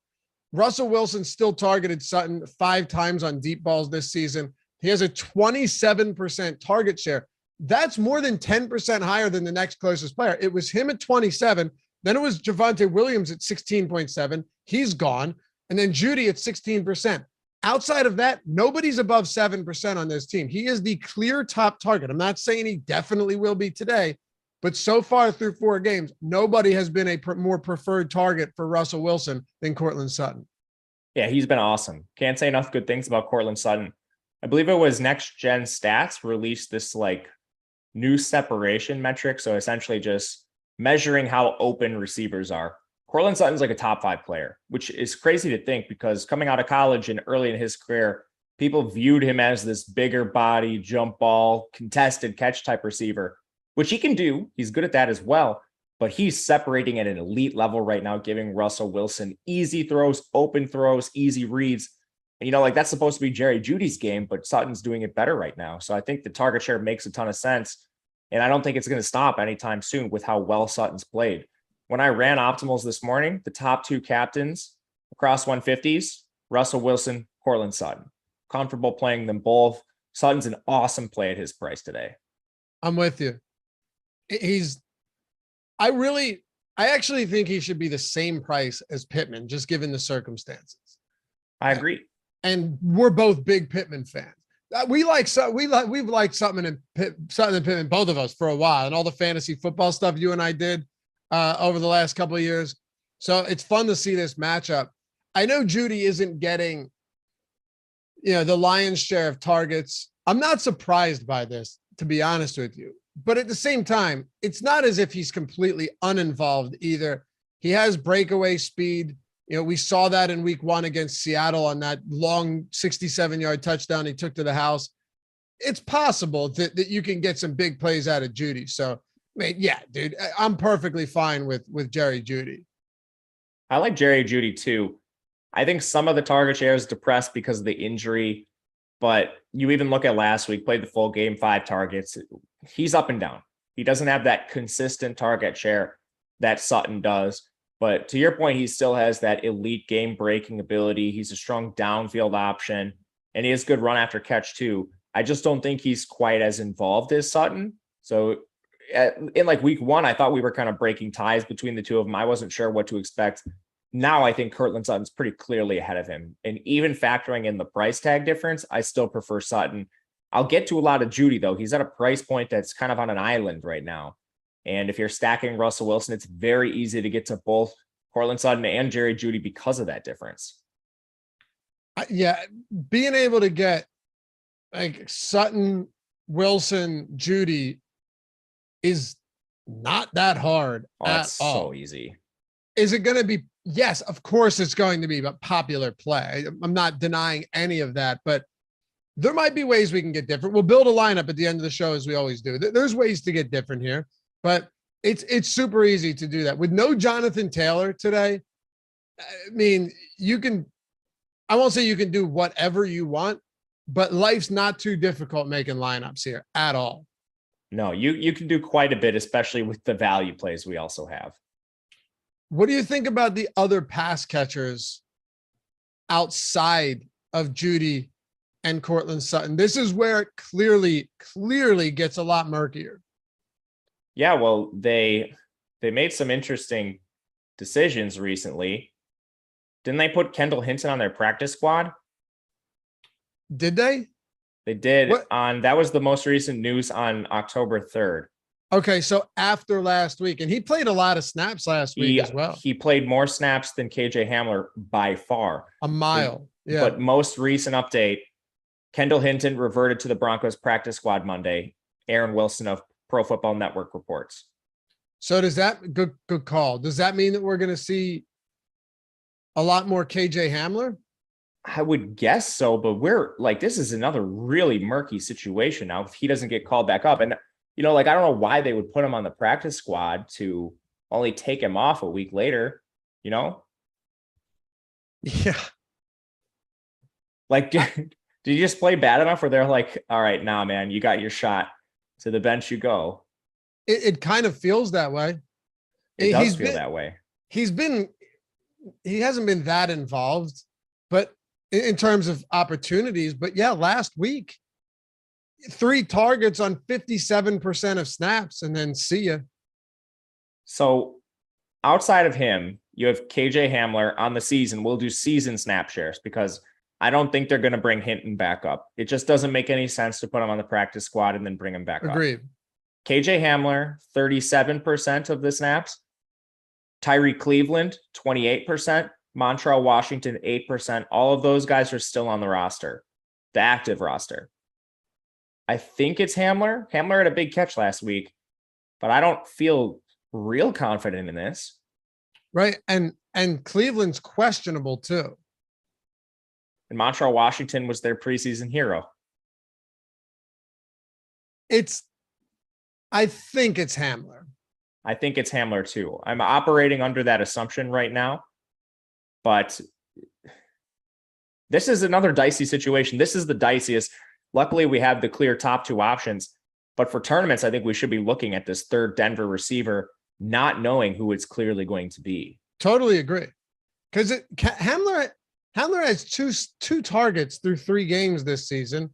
Russell Wilson still targeted Sutton 5 times on deep balls this season. He has a 27% target share. That's more than 10% higher than the next closest player. It was him at 27. Then it was Javonte Williams at 16.7. He's gone. And then Judy at 16%. Outside of that, nobody's above 7% on this team. He is the clear top target. I'm not saying he definitely will be today, but so far through 4 games, nobody has been a more preferred target for Russell Wilson than Courtland Sutton. Yeah, he's been awesome. Can't say enough good things about Courtland Sutton. I believe it was Next Gen Stats released this new separation metric. So essentially just measuring how open receivers are. Courtland Sutton's like a top 5 player, which is crazy to think because coming out of college and early in his career, people viewed him as this bigger body, jump ball, contested catch type receiver, which he can do. He's good at that as well, but he's separating at an elite level right now, giving Russell Wilson easy throws, open throws, easy reads. And, that's supposed to be Jerry Jeudy's game, but Sutton's doing it better right now. So I think the target share makes a ton of sense. And I don't think it's going to stop anytime soon with how well Sutton's played. When I ran optimals this morning, the top 2 captains across 150s, Russell Wilson, Courtland Sutton. Comfortable playing them both. Sutton's an awesome play at his price today. I'm with you. I actually think he should be the same price as Pittman, just given the circumstances. I agree. And we're both big Pittman fans. We've liked Sutton and Pittman, both of us, for a while, and all the fantasy football stuff you and I did over the last couple of years. So it's fun to see this matchup. I know Judy isn't getting, the lion's share of targets. I'm not surprised by this, to be honest with you. But at the same time, it's not as if he's completely uninvolved either. He has breakaway speed. We saw that in week 1 against Seattle on that long 67-yard touchdown he took to the house. it's possible that you can get some big plays out of Judy. So, I mean, yeah, dude, I'm perfectly fine with Jerry Judy. I like Jerry Judy too. I think some of the target share is depressed because of the injury, but you even look at last week, played the full game, 5 targets. He's up and down. He doesn't have that consistent target share that Sutton does. But to your point, he still has that elite game breaking ability. He's a strong downfield option, and he has good run after catch too. I just don't think he's quite as involved as Sutton. So in like week 1, I thought we were kind of breaking ties between the two of them. I wasn't sure what to expect. Now I think Courtland Sutton's pretty clearly ahead of him. And even factoring in the price tag difference, I still prefer Sutton. I'll get to a lot of Judy though. He's at a price point that's kind of on an island right now. And if you're stacking Russell Wilson, it's very easy to get to both Courtland Sutton and Jerry Judy because of that difference. Yeah, being able to get like Sutton, Wilson, Judy is not that hard at all. So easy. Is it going to be? Yes, of course it's going to be a popular play. I'm not denying any of that, but there might be ways we can get different. We'll build a lineup at the end of the show as we always do. There's ways to get different here, but it's super easy to do that. With no Jonathan Taylor today, I mean, I won't say you can do whatever you want, but life's not too difficult making lineups here at all. No, you can do quite a bit, especially with the value plays we also have. What do you think about the other pass catchers outside of Judy and Courtland Sutton? This is where it clearly gets a lot murkier. Yeah, well, they made some interesting decisions recently. Didn't they put Kendall Hinton on their practice squad? Did they? They did. That was the most recent news on October 3rd. Okay, so after last week, and he played a lot of snaps last week as well. He played more snaps than KJ Hamler by far. A mile, yeah. But most recent update, Kendall Hinton reverted to the Broncos practice squad Monday. Aaron Wilson of Pro Football Network reports. So does that, good call. Does that mean that we're going to see a lot more KJ Hamler? I would guess so, but this is another really murky situation now if he doesn't get called back up. And I don't know why they would put him on the practice squad to only take him off a week later, Yeah. Like, did you just play bad enough where they're like, all right, nah, man, you got your shot, to the bench you go? It kind of feels that way. It does feel that way. He hasn't been that involved, but in terms of opportunities, but yeah, last week, 3 targets on 57% of snaps, and then see ya. So outside of him, you have KJ Hamler on the season. We'll do season snap shares because I don't think they're going to bring Hinton back up. It just doesn't make any sense to put him on the practice squad and then bring him back up. Agreed. KJ Hamler, 37% of the snaps. Tyree Cleveland, 28%. Montreal Washington, 8%. All of those guys are still on the roster, the active roster. I think it's Hamler. Hamler had a big catch last week, but I don't feel real confident in this. Right. And Cleveland's questionable too. And Montreal Washington was their preseason hero. I think it's Hamler. I think it's Hamler too. I'm operating under that assumption right now, but this is another dicey situation. This is the diciest. Luckily, we have the clear top 2 options, but for tournaments, I think we should be looking at this third Denver receiver, not knowing who it's clearly going to be. Totally agree. Because Hamler has two targets through 3 games this season.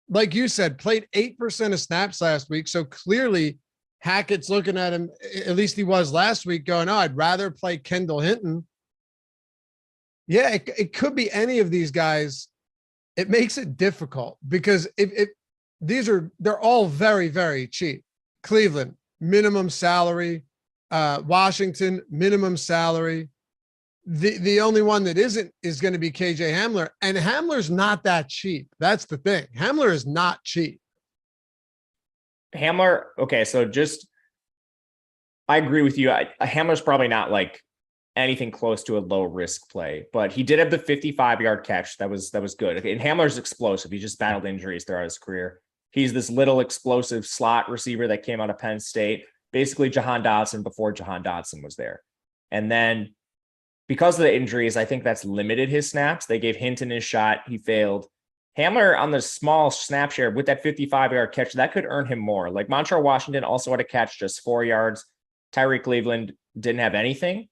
Like you said, played 8% of snaps last week. So clearly Hackett's looking at him, at least he was last week, going, oh, I'd rather play Kendall Hinton. Yeah, it could be any of these guys. It makes it difficult because they're all very, very cheap. Cleveland, minimum salary. Washington, minimum salary. The only one that isn't is going to be KJ Hamler, and Hamler's not that cheap. That's the thing. Hamler is not cheap. Hamler, okay, so I agree with you. Hamler's probably not like anything close to a low risk play, but he did have the 55-yard catch. That was good. And Hamler's explosive. He just battled injuries throughout his career. He's this little explosive slot receiver that came out of Penn State, basically Jahan Dotson before Jahan Dotson was there. And then because of the injuries, I think that's limited his snaps. They gave Hinton his shot. He failed. Hamler on the small snap share with that 55-yard catch, that could earn him more. Like Montreal Washington also had a catch just 4 yards. Tyree Cleveland didn't have anything.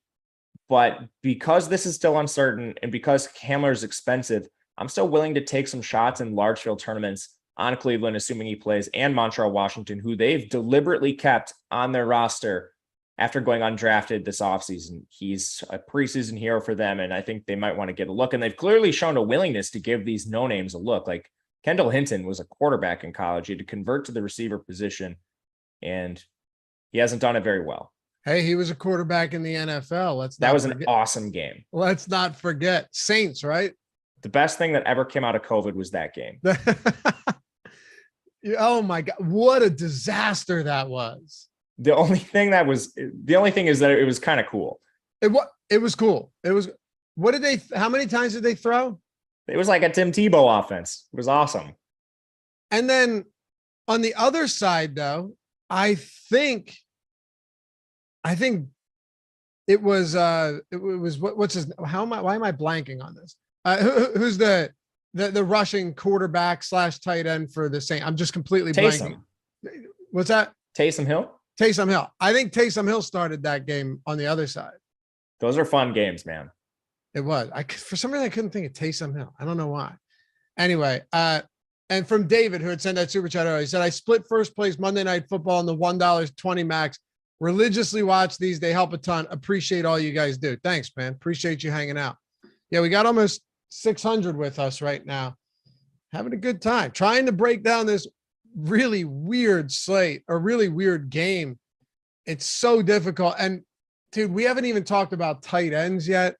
But because this is still uncertain and because Hamler is expensive, I'm still willing to take some shots in large field tournaments on Cleveland, assuming he plays, and Montreal Washington, who they've deliberately kept on their roster after going undrafted this offseason. He's a preseason hero for them, and I think they might want to get a look. And they've clearly shown a willingness to give these no-names a look. Like Kendall Hinton was a quarterback in college. He had to convert to the receiver position, and he hasn't done it very well. Hey, he was a quarterback in the NFL. That was an awesome game. Let's not forget. Saints, right? The best thing that ever came out of COVID was that game. Oh my God. What a disaster that was. The only thing is that it was kind of cool. It was cool. It was, how many times did they throw? It was like a Tim Tebow offense. It was awesome. And then on the other side, though, I think it was what's his, why am I blanking on this? Who's the rushing quarterback / tight end for the Saints? I'm just completely blanking. What's that? Taysom Hill. I think Taysom Hill started that game on the other side. Those are fun games, man. It was. For some reason I couldn't think of Taysom Hill. I don't know why. Anyway, and from David, who had sent that super chat earlier, he said, I split first place Monday Night Football on the $1.20 max. Religiously watch these. They help a ton. Appreciate all you guys do. Thanks, man. Appreciate you hanging out. Yeah, we got almost 600 with us right now. Having a good time. Trying to break down this really weird slate or really weird game. It's so difficult. And dude, we haven't even talked about tight ends yet.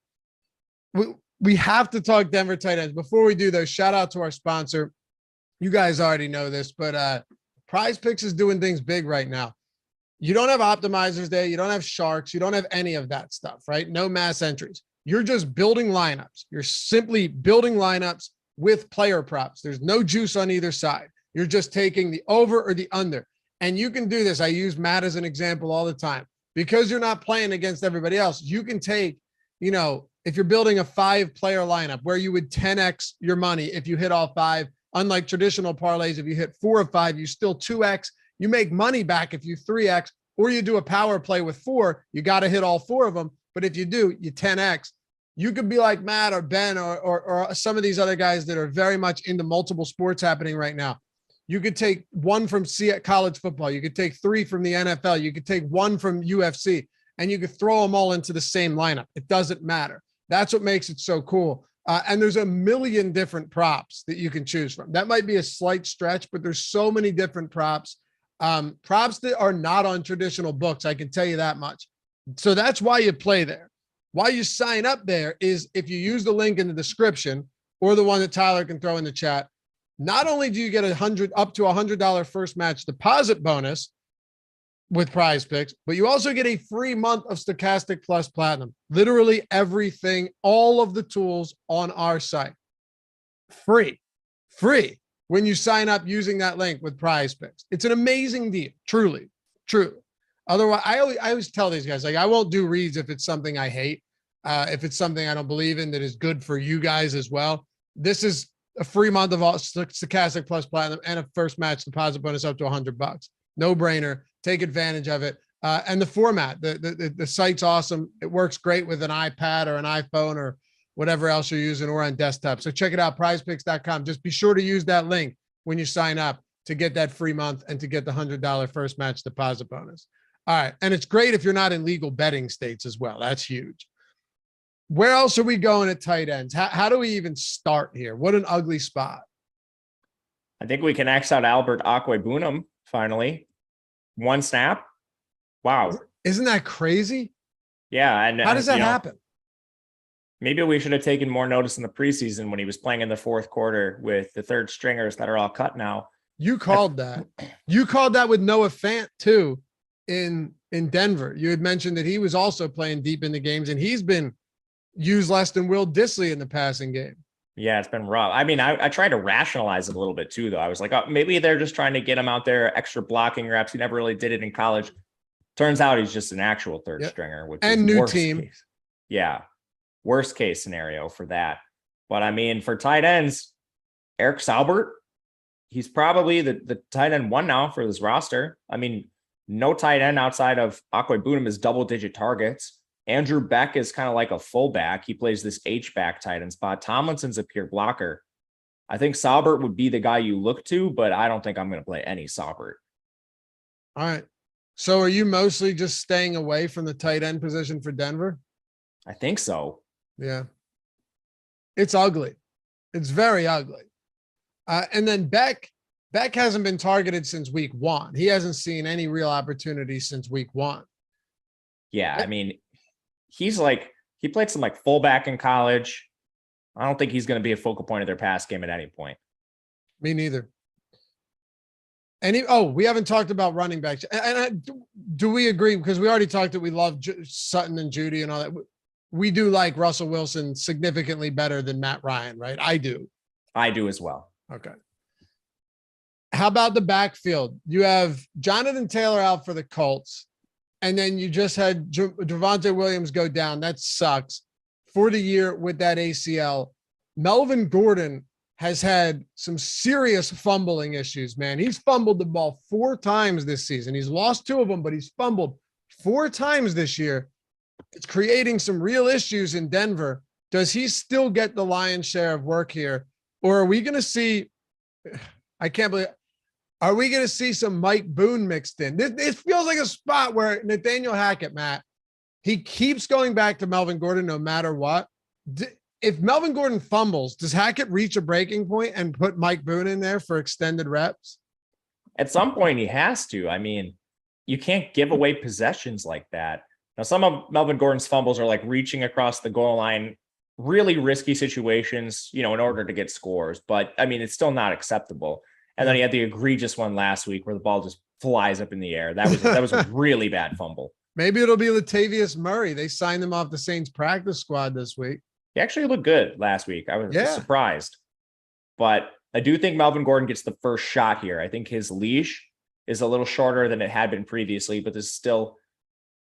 We have to talk Denver tight ends. Before we do though, shout out to our sponsor. You guys already know this, but PrizePicks is doing things big right now. You don't have optimizers there. You don't have sharks. You don't have any of that stuff, right? No mass entries. You're just building lineups. You're simply building lineups with player props. There's no juice on either side. You're just taking the over or the under. And you can do this. I use Matt as an example all the time. Because you're not playing against everybody else, you can take, if you're building a 5-player lineup where you would 10x your money if you hit all 5, unlike traditional parlays, if you hit 4 or 5, you still 2x. You make money back if you 3x, or you do a power play with 4, you got to hit all 4 of them. But if you do, you 10x. You could be like Matt or Ben or some of these other guys that are very much into multiple sports happening right now. You could take 1 from college football. You could take 3 from the NFL. You could take 1 from UFC, and you could throw them all into the same lineup. It doesn't matter. That's what makes it so cool. And there's a million different props that you can choose from. That might be a slight stretch, but there's so many different props. Props that are not on traditional books. I can tell you that much. So that's why you play there. Why you sign up there is if you use the link in the description or the one that Tyler can throw in the chat. Not only do you get up to $100 first match deposit bonus with PrizePicks, but you also get a free month of Stokastic Plus Platinum. Literally everything, all of the tools on our site. Free when you sign up using that link with PrizePicks. It's an amazing deal, truly. Otherwise, I always tell these guys, like, I won't do reads if it's something I hate, if it's something I don't believe in that is good for you guys as well. This is a free month of all Stokastic Plus Platinum and a first match deposit bonus up to $100. No brainer. Take advantage of it. And the format, the site's awesome. It works great with an iPad or an iPhone or whatever else you're using or on desktop. So check it out, prizepicks.com. Just be sure to use that link when you sign up to get that free month and to get the $100 first match deposit bonus. All right. And it's great if you're not in legal betting states as well. That's huge. Where else are we going at tight ends? How do we even start here? What an ugly spot. I think we can X out Albert Aquay-Bunum finally. 1 snap. Wow. Isn't that crazy? Yeah. And how does that happen? Maybe we should have taken more notice in the preseason when he was playing in the 4th quarter with the 3rd stringers that are all cut now. You called that. You called that with Noah Fant too in Denver. You had mentioned that he was also playing deep in the games, and he's been used less than Will Dissly in the passing game. Yeah, it's been rough. I mean, I tried to rationalize it a little bit too, though. I was like, oh, maybe they're just trying to get him out there, extra blocking reps. He never really did it in college. Turns out he's just an actual third stringer, which is new worst team. Case. Yeah, worst case scenario for that. But I mean, for tight ends, Eric Saubert, he's probably the tight end one now for this roster. I mean, no tight end outside of Akwe Boonham is double-digit targets. Andrew Beck is kind of like a fullback. He plays this H-back tight end spot. Tomlinson's a pure blocker. I think Saubert would be the guy you look to, but I don't think I'm going to play any Saubert. All right. So are you mostly just staying away from the tight end position for Denver? I think so. Yeah. It's ugly. It's very ugly. And then Beck hasn't been targeted since week 1. He hasn't seen any real opportunity since week 1. Yeah. I mean, he played some like fullback in college. I don't think he's going to be a focal point of their pass game at any point. Me neither. We haven't talked about running backs. Do we agree? Because we already talked that we love Sutton and Judy and all that. We do like Russell Wilson significantly better than Matt Ryan, right? I do. I do as well. Okay. How about the backfield? You have Jonathan Taylor out for the Colts, and then you just had Javonte Williams go down. That sucks. For the year with that ACL, Melvin Gordon has had some serious fumbling issues, man. He's fumbled the ball 4 times this season. He's lost 2 of them, but he's fumbled 4 times this year. It's creating some real issues in Denver. Does he still get the lion's share of work here? Or are we going to see, are we going to see some Mike Boone mixed in? This feels like a spot where Nathaniel Hackett, Matt, he keeps going back to Melvin Gordon no matter what. If Melvin Gordon fumbles, does Hackett reach a breaking point and put Mike Boone in there for extended reps? At some point, he has to. I mean, you can't give away possessions like that. Now, some of Melvin Gordon's fumbles are like reaching across the goal line, really risky situations, in order to get scores. But I mean, it's still not acceptable. And then he had the egregious one last week where the ball just flies up in the air. That was a really bad fumble. Maybe it'll be Latavius Murray. They signed him off the Saints practice squad this week. He actually looked good last week. I was surprised. But I do think Melvin Gordon gets the first shot here. I think his leash is a little shorter than it had been previously, but this is still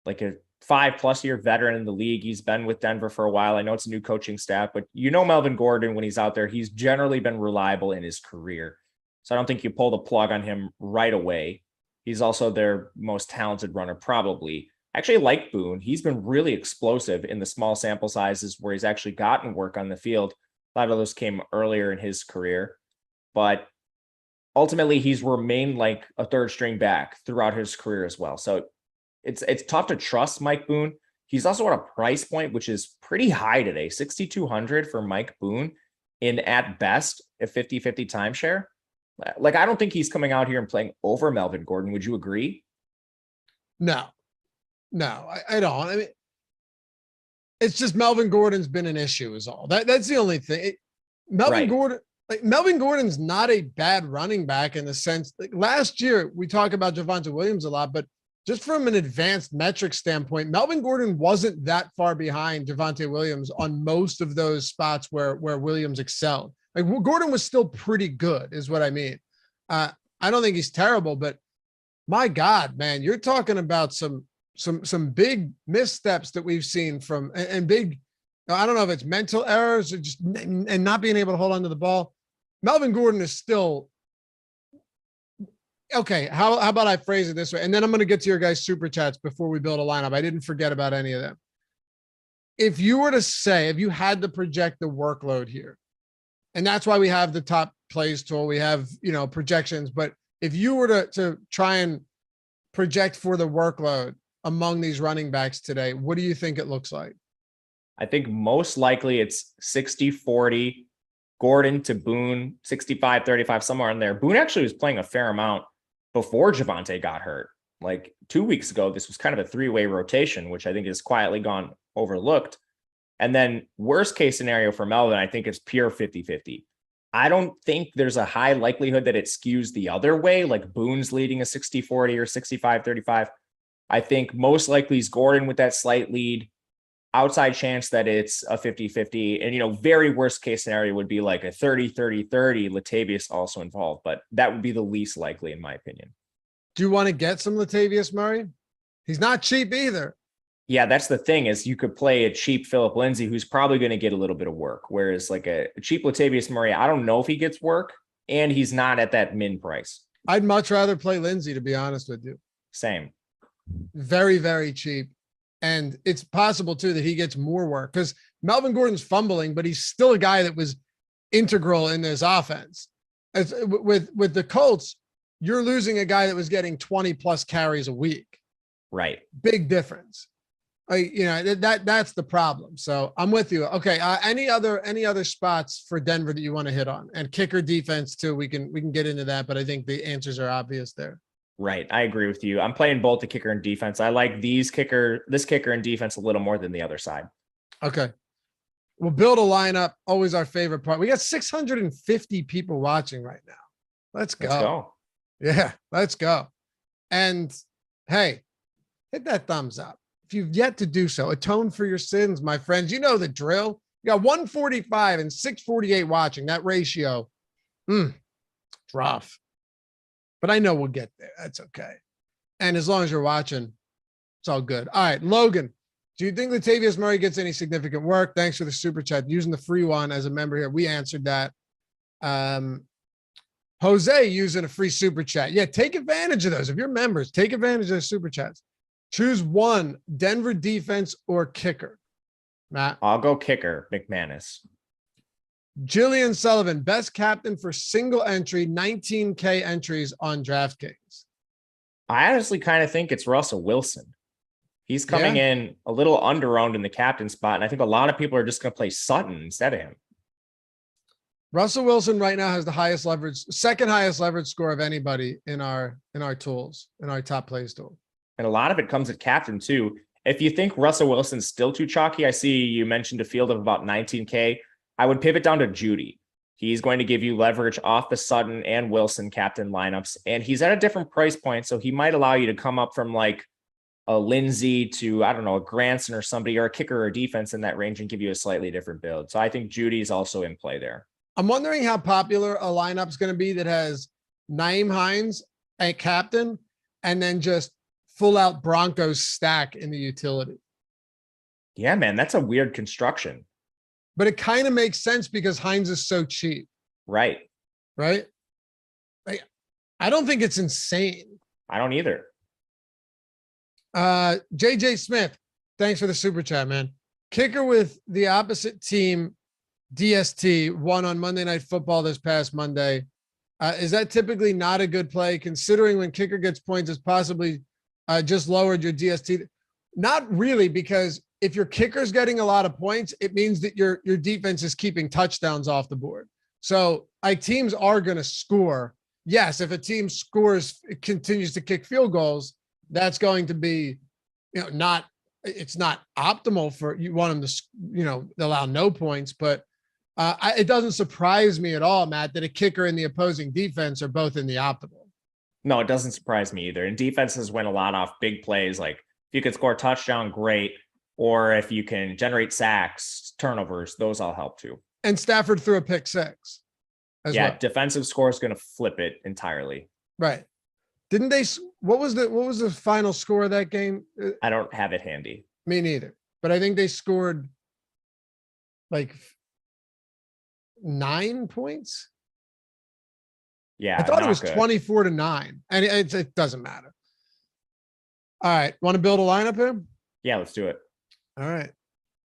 like a 5+ year veteran in the league. He's been with Denver for a while. I know it's a new coaching staff, but Melvin Gordon, when he's out there, he's generally been reliable in his career. So I don't think you pull the plug on him right away. He's also their most talented runner, probably. Actually, like Boone, he's been really explosive in the small sample sizes where he's actually gotten work on the field. A lot of those came earlier in his career, but ultimately he's remained like a third string back throughout his career as well. So it's tough to trust Mike Boone. He's also at a price point, which is pretty high today, $6,200 for Mike Boone in at best a 50-50 timeshare. Like, I don't think he's coming out here and playing over Melvin Gordon. Would you agree? No, I don't. I mean, it's just Melvin Gordon's been an issue is all. That's the only thing. Melvin Gordon's not a bad running back in the sense like last year we talk about Javonte Williams a lot, but just from an advanced metric standpoint, Melvin Gordon wasn't that far behind Javonte Williams on most of those spots where Williams excelled. Like Gordon was still pretty good is what I mean. I don't think he's terrible, but my God, man, you're talking about some big missteps that we've seen from and big, I don't know if it's mental errors or just and not being able to hold on to the ball. Melvin Gordon is still okay. How about I phrase it this way? And then I'm going to get to your guys' super chats before we build a lineup. I didn't forget about any of them. If you were to say, if you had to project the workload here, and that's why we have the top plays tool, we have, projections, but if you were to try and project for the workload among these running backs today, what do you think it looks like? I think most likely it's 60-40, Gordon to Boone, 65-35, somewhere in there. Boone actually was playing a fair amount before Javonte got hurt. Like 2 weeks ago, this was kind of a 3-way rotation, which I think has quietly gone overlooked. And then worst case scenario for Melvin, I think it's pure 50-50. I don't think there's a high likelihood that it skews the other way, like Boone's leading a 60-40 or 65-35. I think most likely is Gordon with that slight lead. outside chance that it's a 50-50. And, very worst case scenario would be like a 30-30-30, Latavius also involved, but that would be the least likely in my opinion. Do you want to get some Latavius Murray? He's not cheap either. Yeah, that's the thing is you could play a cheap Phillip Lindsay who's probably going to get a little bit of work. Whereas like a cheap Latavius Murray, I don't know if he gets work and he's not at that min price. I'd much rather play Lindsay, to be honest with you. Same. Very, very cheap. And it's possible too that he gets more work because Melvin Gordon's fumbling, but he's still a guy that was integral in this offense. As with the Colts, you're losing a guy that was getting 20 plus carries a week. Right. Big difference. That's the problem. So I'm with you. Okay. Any other spots for Denver that you want to hit on, and kicker defense too? We can get into that, but I think the answers are obvious there. Right. I agree with you. I'm playing both the kicker and defense. I like this kicker and defense a little more than the other side. Okay. We'll build a lineup. Always our favorite part. We got 650 people watching right now. Let's go. Yeah, let's go. And hey, hit that thumbs up. If you've yet to do so, atone for your sins, my friends. You know the drill. You got 145 and 648 watching. That ratio, it's rough. But I know we'll get there. That's okay. And as long as you're watching, it's all good. All right, Logan, do you think Latavius Murray gets any significant work? Thanks for the super chat. Using the free one as a member here. We answered that. Jose using a free super chat. Yeah, take advantage of those. If you're members, take advantage of the super chats. Choose one, Denver defense or kicker. Matt? I'll go kicker, McManus. Jillian Sullivan, best captain for single entry, 19K entries on DraftKings. I honestly kind of think it's Russell Wilson. He's coming in a little under-owned in the captain spot, and I think a lot of people are just going to play Sutton instead of him. Russell Wilson right now has the highest leverage, second highest leverage score of anybody in our tools, in our top plays tool. And a lot of it comes at captain too. If you think Russell Wilson's still too chalky, I see you mentioned a field of about 19K. I would pivot down to Judy. He's going to give you leverage off the Sutton and Wilson captain lineups. And he's at a different price point. So he might allow you to come up from like a Lindsay to, I don't know, a Granson or somebody or a kicker or defense in that range and give you a slightly different build. So I think Judy is also in play there. I'm wondering how popular a lineup's going to be that has Nyheim Hines at captain and then just full out Broncos stack in the utility. Yeah, man, that's a weird construction. But it kind of makes sense because Hines is so cheap. Right. Right? I don't think it's insane. I don't either. JJ Smith, thanks for the super chat, man. Kicker with the opposite team, DST, won on Monday Night Football this past Monday. Is that typically not a good play, considering when kicker gets points, it's possibly just lowered your DST? Not really, because if your kicker's getting a lot of points, it means that your defense is keeping touchdowns off the board. So teams are going to score. Yes, if a team continues to kick field goals, that's going to be, it's not optimal for, you want them to, allow no points, but it doesn't surprise me at all, Matt, that a kicker and the opposing defense are both in the optimal. No, it doesn't surprise me either. And defenses win a lot off big plays. Like if you could score a touchdown, great. Or if you can generate sacks, turnovers, those all help too. And Stafford threw a pick six. Well. Defensive score is going to flip it entirely. Right. Didn't they? What was the final score of that game? I don't have it handy. Me neither. But I think they scored like 9 points. Yeah. I thought it was 24-9, and it doesn't matter. All right. Want to build a lineup here? Yeah, let's do it. All right.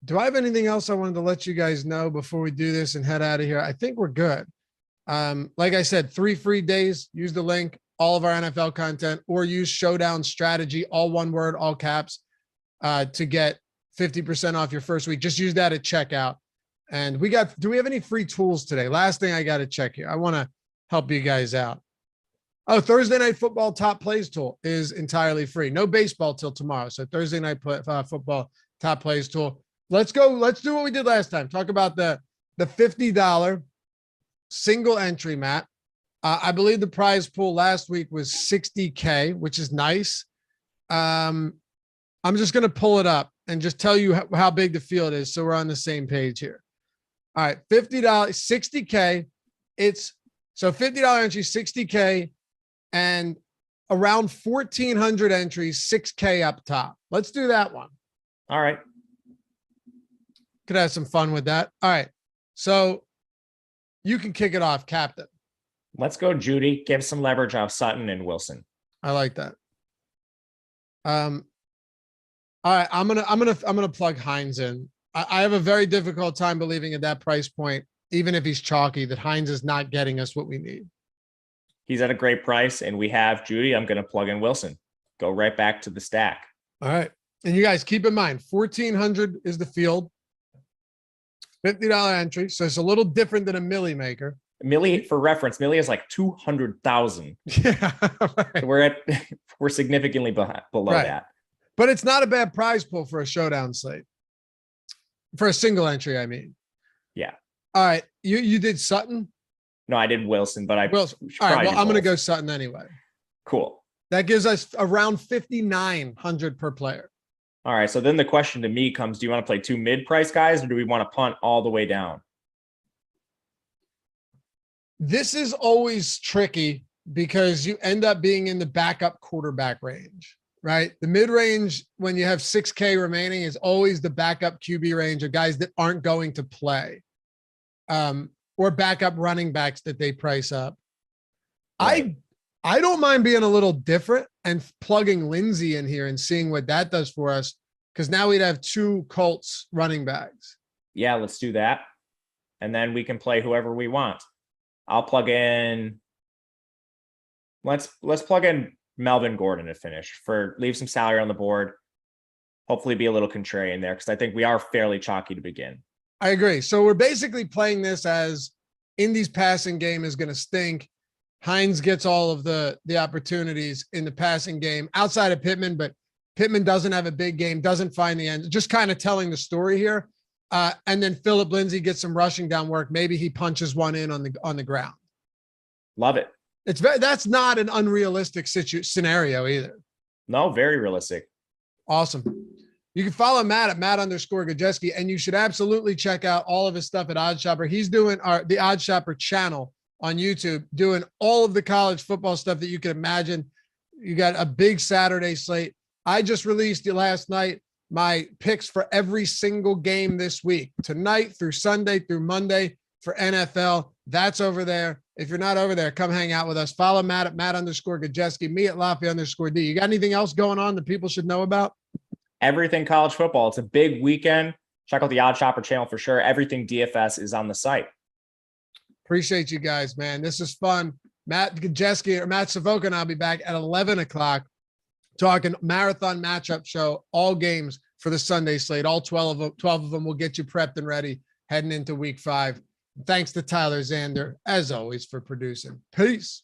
Do I have anything else I wanted to let you guys know before we do this and head out of here? I think we're good. Like I said, 3 free days. Use the link, all of our NFL content, or use Showdown strategy, all one word, all caps, to get 50% off your first week. Just use that at checkout. And do we have any free tools today? Last thing I got to check here. I want to help you guys out. Oh, Thursday Night Football top plays tool is entirely free. No baseball till tomorrow. So Thursday Night Football top plays tool. Let's go. Let's do what we did last time. Talk about the $50 single entry, Matt. I believe the prize pool last week was 60K, which is nice. I'm I'm just going to pull it up and just tell you how big the field is. So we're on the same page here. All right. $50, $60K. It's so $50 entry, $60K, and around 1,400 entries, $6K up top. Let's do that one. All right. Could have some fun with that. All right. So you can kick it off, Captain. Let's go, Judy. Give some leverage off Sutton and Wilson. I like that. All right. I'm gonna plug Hines in. I have a very difficult time believing at that price point, even if he's chalky, that Hines is not getting us what we need. He's at a great price, and we have Judy. I'm going to plug in Wilson. Go right back to the stack. All right. And you guys keep in mind, 1,400 is the field. $50 entry. So it's a little different than a Millie maker. Millie, for reference, Millie is like 200,000. Yeah. Right. We're significantly below that. But it's not a bad prize pool for a showdown slate. For a single entry, I mean. Yeah. All right. You did Sutton? No, I did Wilson, but I Wilson. All right. Well, I'm going to go Sutton anyway. Cool. That gives us around 5,900 per player. All right. So then the question to me comes, do you want to play two mid-price guys, or do we want to punt all the way down? This is always tricky because you end up being in the backup quarterback range, right? The mid-range, when you have 6K remaining, is always the backup QB range of guys that aren't going to play. Or backup running backs that they price up. Right. I don't mind being a little different and plugging Lindsay in here and seeing what that does for us, because now we'd have two Colts running backs. Yeah, let's do that. And then we can play whoever we want. I'll plug in. Let's plug in Melvin Gordon to finish, leave some salary on the board. Hopefully be a little contrarian there, because I think we are fairly chalky to begin. I agree. So we're basically playing this as Indy's passing game is going to stink. Hines gets all of the opportunities in the passing game outside of Pittman, but Pittman doesn't have a big game, doesn't find the end. Just kind of telling the story here. And then Philip Lindsay gets some rushing down work. Maybe he punches one in on the ground. Love it. That's not an unrealistic scenario either. No, very realistic. Awesome. You can follow Matt at Matt_Gajewski, and you should absolutely check out all of his stuff at OddsShopper. He's doing the OddsShopper channel on YouTube, doing all of the college football stuff that you can imagine. You got a big Saturday slate. I just released last night my picks for every single game this week, tonight through Sunday through Monday for NFL. That's over there. If you're not over there, come hang out with us. Follow Matt at Matt_Gajewski, me at Laffy_D. You got anything else going on that people should know about? Everything college football. It's a big weekend. Check out the OddsShopper channel for sure. Everything DFS is on the site. Appreciate you guys, man. This is fun. Matt Gajewski or Matt Savoca and I'll be back at 11 o'clock talking marathon matchup show, all games for the Sunday slate. All 12 of them will get you prepped and ready heading into week 5. Thanks to Tyler Zander, as always, for producing. Peace.